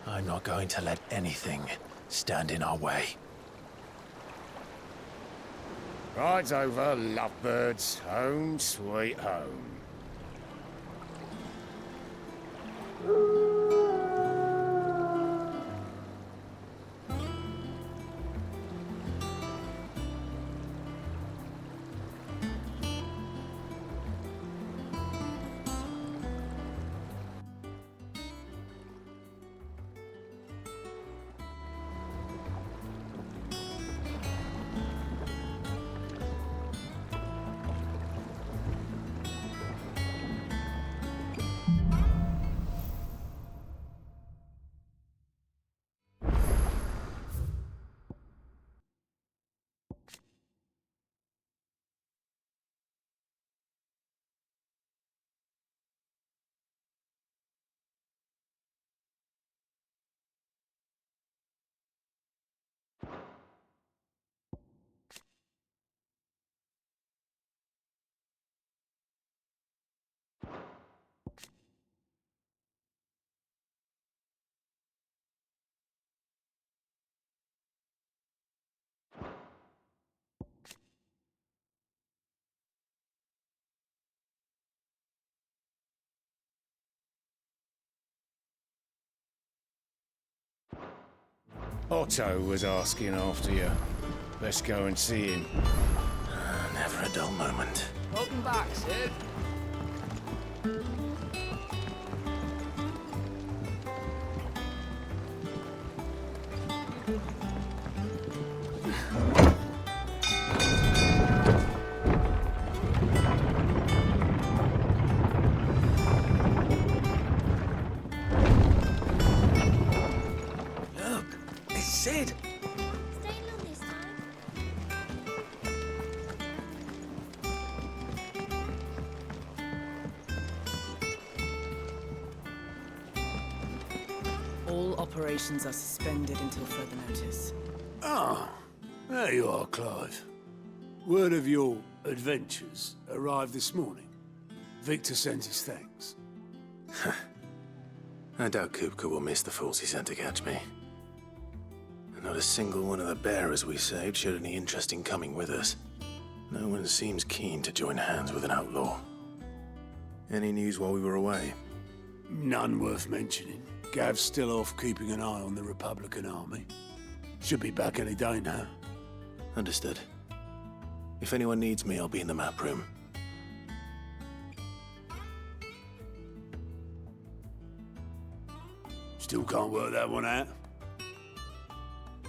I'm not going to let anything stand in our way.
Ride's over, lovebirds. Home sweet home. Otto was asking after you. Let's go and see him.
Never a dull moment.
Welcome back, Sid.
Sid!
All operations are suspended until further notice.
Ah, there you are, Clive. Word of your adventures arrived this morning. Victor sends his thanks.
I doubt Kupka will miss the fools he sent to catch me. Not a single one of the bearers we saved showed any interest in coming with us. No one seems keen to join hands with an outlaw. Any news while we were away?
None worth mentioning. Gav's still off keeping an eye on the Republican army. Should be back any day now.
Understood. If anyone needs me, I'll be in the map room.
Still can't work that one out.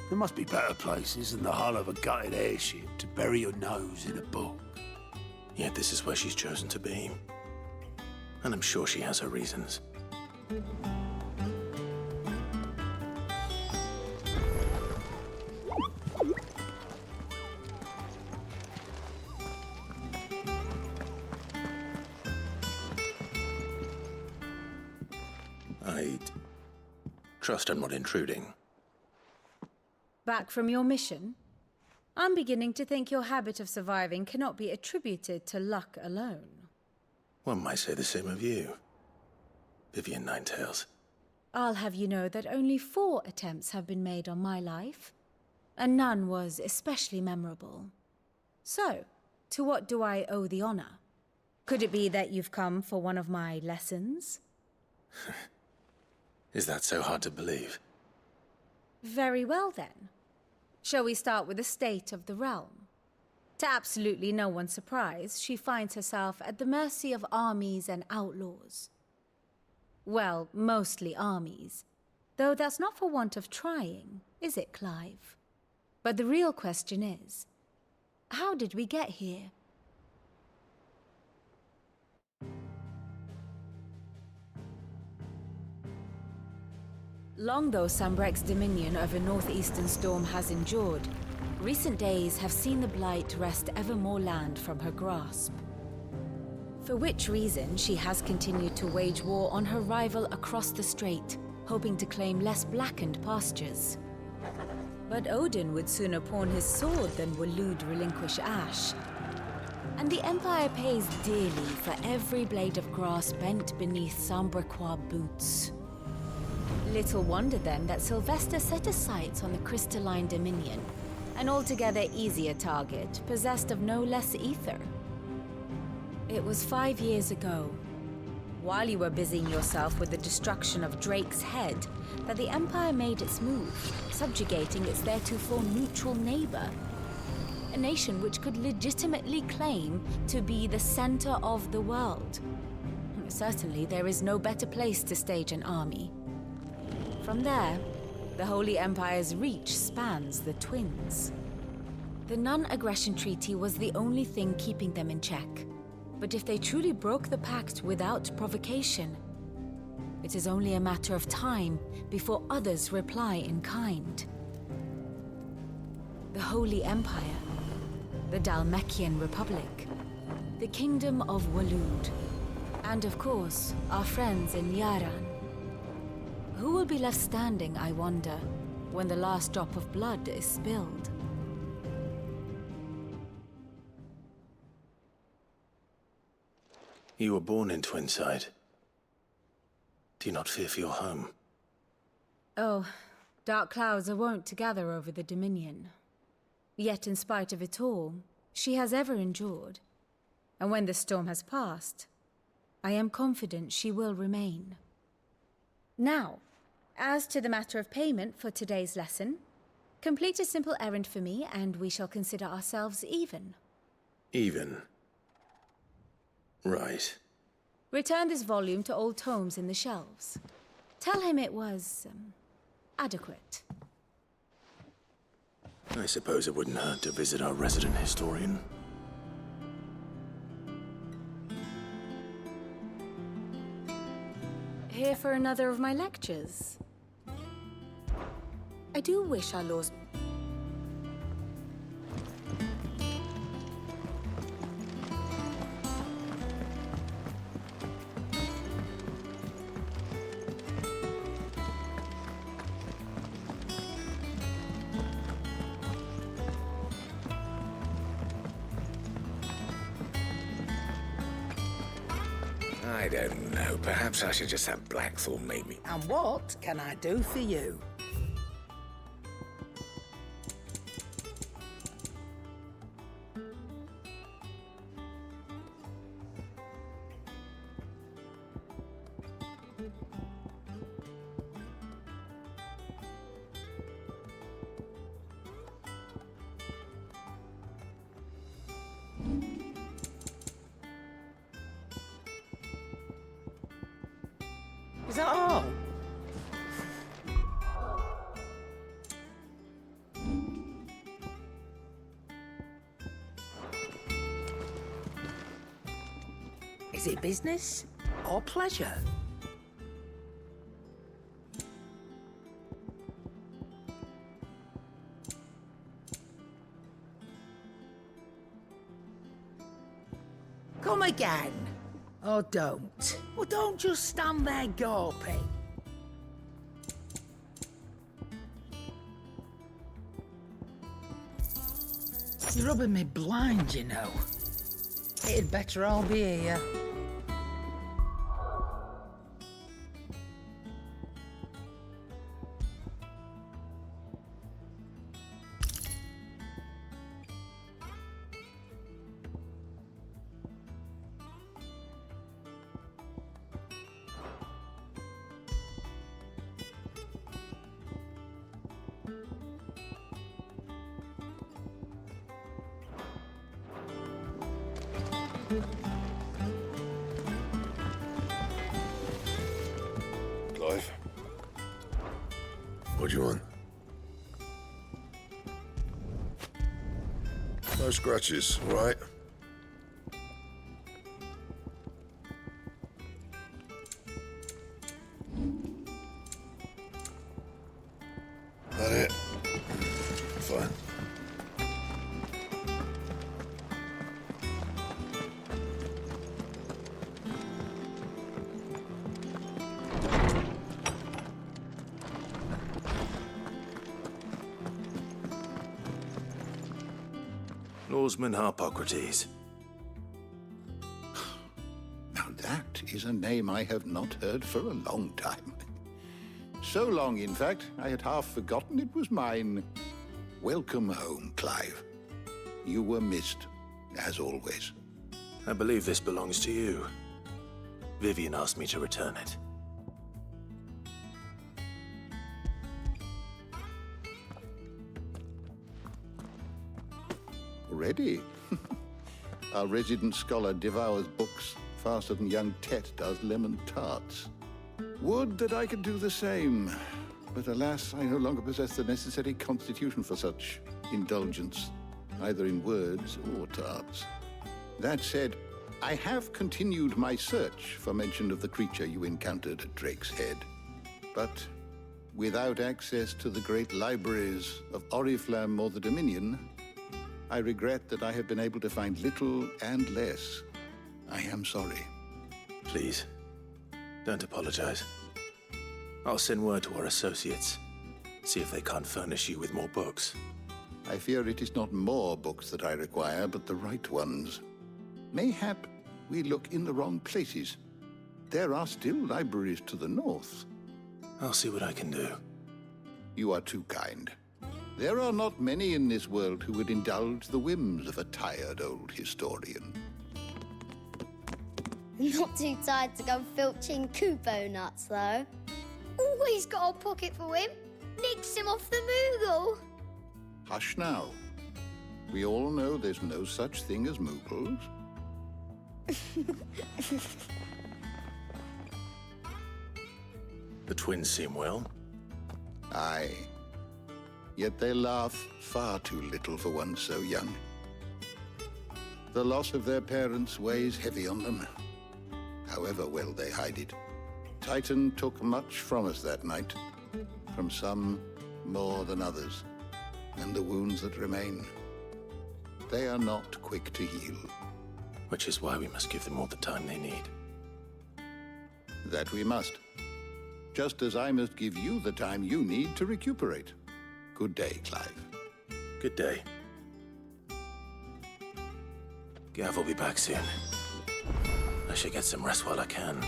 There must be better places than the hull of a gutted airship to bury your nose in a book.
Yet this is where she's chosen to be. And I'm sure she has her reasons. I trust I'm not intruding.
Back from your mission? I'm beginning to think your habit of surviving cannot be attributed to luck alone.
One might say the same of you, Vivian Ninetails.
I'll have you know that only 4 attempts have been made on my life, and none was especially memorable. So, to what do I owe the honor? Could it be that you've come for one of my lessons?
Is that so hard to believe?
Very well then. Shall we start with the state of the realm? To absolutely no one's surprise, she finds herself at the mercy of armies and outlaws. Well, mostly armies. Though that's not for want of trying, is it, Clive? But the real question is, how did we get here? Long though Sambrek's dominion over northeastern Storm has endured, recent days have seen the Blight wrest ever more land from her grasp. For which reason she has continued to wage war on her rival across the strait, hoping to claim less blackened pastures. But Odin would sooner pawn his sword than Waloed relinquish Ash. And the Empire pays dearly for every blade of grass bent beneath Sambrequois boots. Little wonder then that Sylvester set his sights on the crystalline Dominion, an altogether easier target, possessed of no less ether. It was 5 years ago, while you were busying yourself with the destruction of Drake's head, that the Empire made its move, subjugating its theretofore neutral neighbor. A nation which could legitimately claim to be the center of the world. Certainly, there is no better place to stage an army. From there, the Holy Empire's reach spans the Twins. The non-aggression treaty was the only thing keeping them in check. But if they truly broke the pact without provocation, it is only a matter of time before others reply in kind. The Holy Empire, the Dhalmekian Republic, the Kingdom of Waloed, and of course, our friends in Yaran. Who will be left standing, I wonder, when the last drop of blood is spilled?
You were born in Twinside. Do you not fear for your home?
Oh, dark clouds are wont to gather over the Dominion. Yet in spite of it all, she has ever endured. And when the storm has passed, I am confident she will remain. Now, as to the matter of payment for today's lesson, complete a simple errand for me and we shall consider ourselves even.
Even? Right.
Return this volume to old tomes in the shelves. Tell him it was, adequate.
I suppose it wouldn't hurt to visit our resident historian.
Here for another of my lectures. I do wish our laws...
I don't know. Perhaps I should just have Blackthorn make me.
And what can I do for you? Is that all? Is it business or pleasure? Come again. Or don't. Well, don't just stand there gawping. You're rubbing me blind, you know. It'd better all be here.
Clive? What do you want? No scratches, all right? That it? Fine.
Lawsman Harpocrates.
Now that is a name I have not heard for a long time. So long, in fact, I had half forgotten it was mine. Welcome home, Clive. You were missed, as always.
I believe this belongs to you. Vivian asked me to return it.
Ready? Our resident scholar devours books faster than young Tet does lemon tarts. Would that I could do the same. But alas, I no longer possess the necessary constitution for such indulgence, either in words or tarts. That said, I have continued my search for mention of the creature you encountered at Drake's Head. But without access to the great libraries of Oriflamme or the Dominion, I regret that I have been able to find little and less. I am sorry.
Please, don't apologize. I'll send word to our associates. See if they can't furnish you with more books.
I fear it is not more books that I require, but the right ones. Mayhap we look in the wrong places. There are still libraries to the north.
I'll see what I can do.
You are too kind. There are not many in this world who would indulge the whims of a tired old historian.
Not too tired to go filching Kupo nuts, though. Always got a pocket for him. Nicks him off the Moogle.
Hush now. We all know there's no such thing as Moogles.
The twins seem well.
Aye. Yet they laugh far too little for one so young. The loss of their parents weighs heavy on them, however well they hide it. Titan took much from us that night, from some more than others, and the wounds that remain, they are not quick to heal.
Which is why we must give them all the time they need.
That we must. Just as I must give you the time you need to recuperate. Good day, Clive.
Good day. Gav will be back soon. I should get some rest while I can.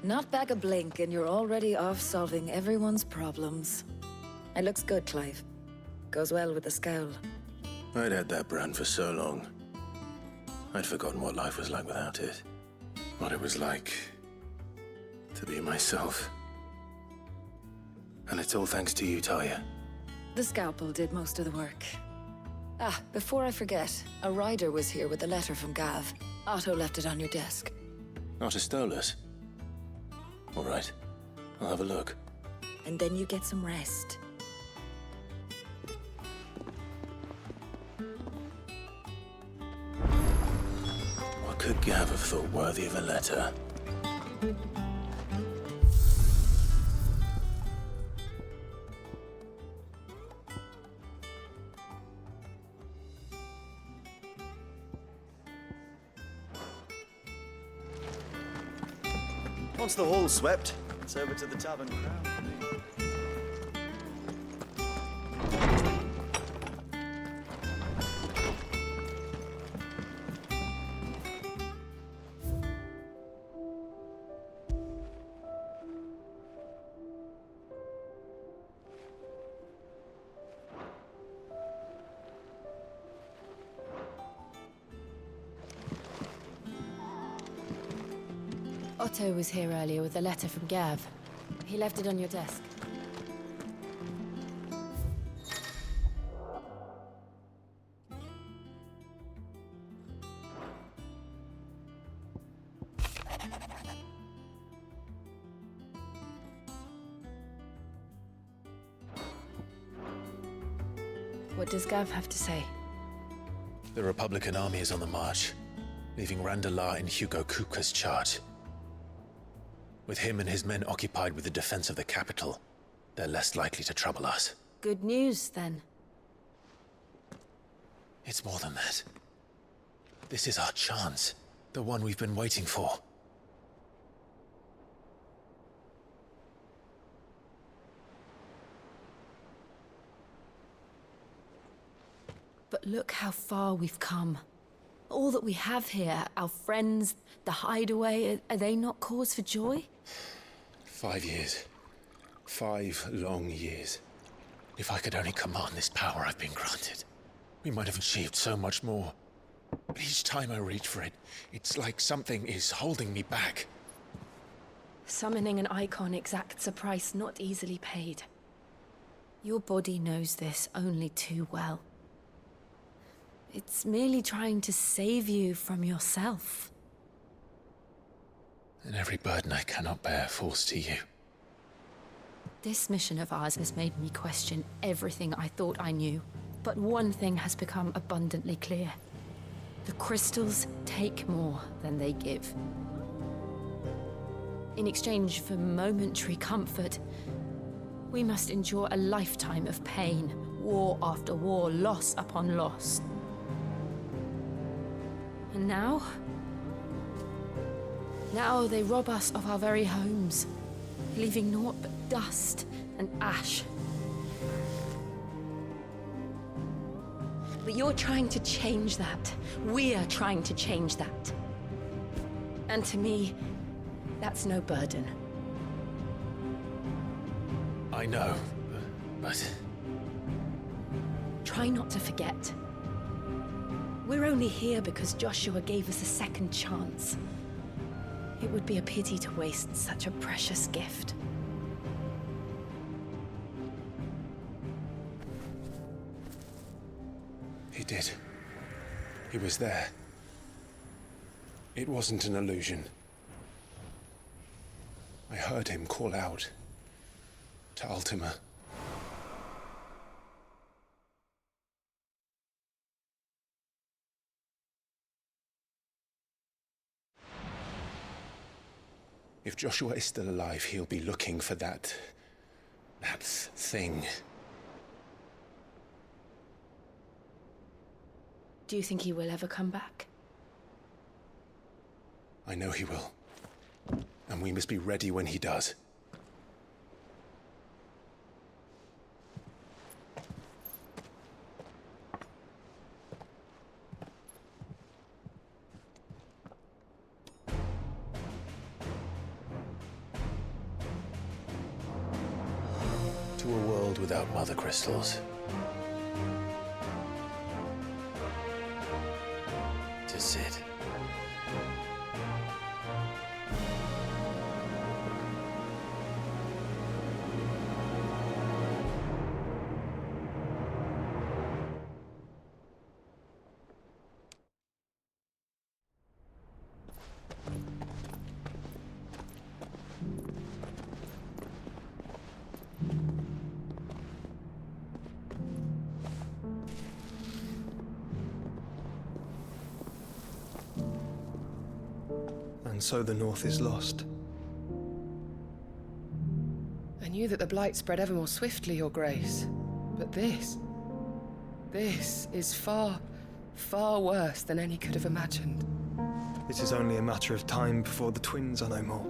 Not back a blink and you're already off solving everyone's problems. It looks good, Clive. Goes well with the scowl.
I'd had that brand for so long. I'd forgotten what life was like without it. What it was like to be myself. And it's all thanks to you, Talia.
The scalpel did most of the work. Ah, before I forget, a rider was here with a letter from Gav. Otto left it on your desk.
Not a Stolas. All right, I'll have a look.
And then you get some rest.
What could Gav have thought worthy of a letter?
Once the hall's swept, it's over to the tavern crowd.
Otto was here earlier with a letter from Gav. He left it on your desk. What does Gav have to say?
The Republican army is on the march, leaving Randalar in Hugo Kuka's charge. With him and his men occupied with the defense of the capital, they're less likely to trouble us.
Good news, then.
It's more than that. This is our chance. The one we've been waiting for.
But look how far we've come. All that we have here, our friends, the hideaway, are they not cause for joy?
5 years. 5 long years. If I could only command this power I've been granted, we might have achieved so much more. But each time I reach for it, it's like something is holding me back.
Summoning an icon exacts a price not easily paid. Your body knows this only too well. It's merely trying to save you from yourself.
And every burden I cannot bear falls to you.
This mission of ours has made me question everything I thought I knew. But one thing has become abundantly clear. The crystals take more than they give. In exchange for momentary comfort, we must endure a lifetime of pain, war after war, loss upon loss. And now they rob us of our very homes, leaving naught but dust and ash. But you're trying to change that. We're trying to change that. And to me, that's no burden.
I know, but...
Try not to forget. We're only here because Joshua gave us a second chance. It would be a pity to waste such a precious gift.
He did. He was there. It wasn't an illusion. I heard him call out to Ultima. If Joshua is still alive, he'll be looking for that thing.
Do you think he will ever come back?
I know he will. And we must be ready when he does. To a world without mother crystals. To Sid.
And so the North is lost.
I knew that the Blight spread ever more swiftly, Your Grace. But this is far, far worse than any could have imagined.
It is only a matter of time before the twins are no more.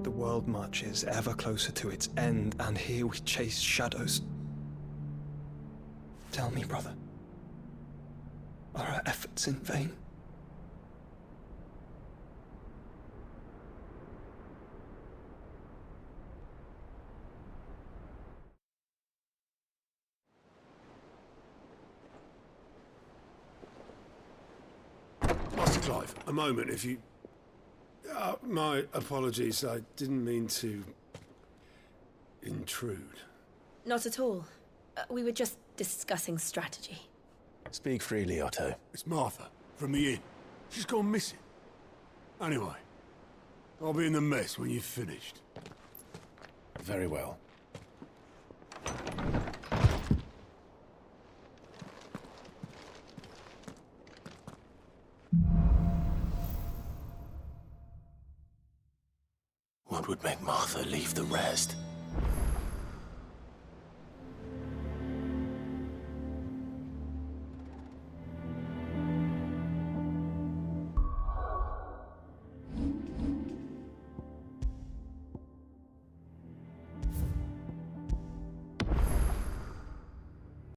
The world marches ever closer to its end, and here we chase shadows. Tell me, brother, are our efforts in vain?
Master Clive, a moment, if you... my apologies, I didn't mean to... intrude.
Not at all. We were just discussing strategy.
Speak freely, Otto.
It's Martha, from the inn. She's gone missing. Anyway, I'll be in the mess when you've finished.
Very well.
What would make Martha leave the rest?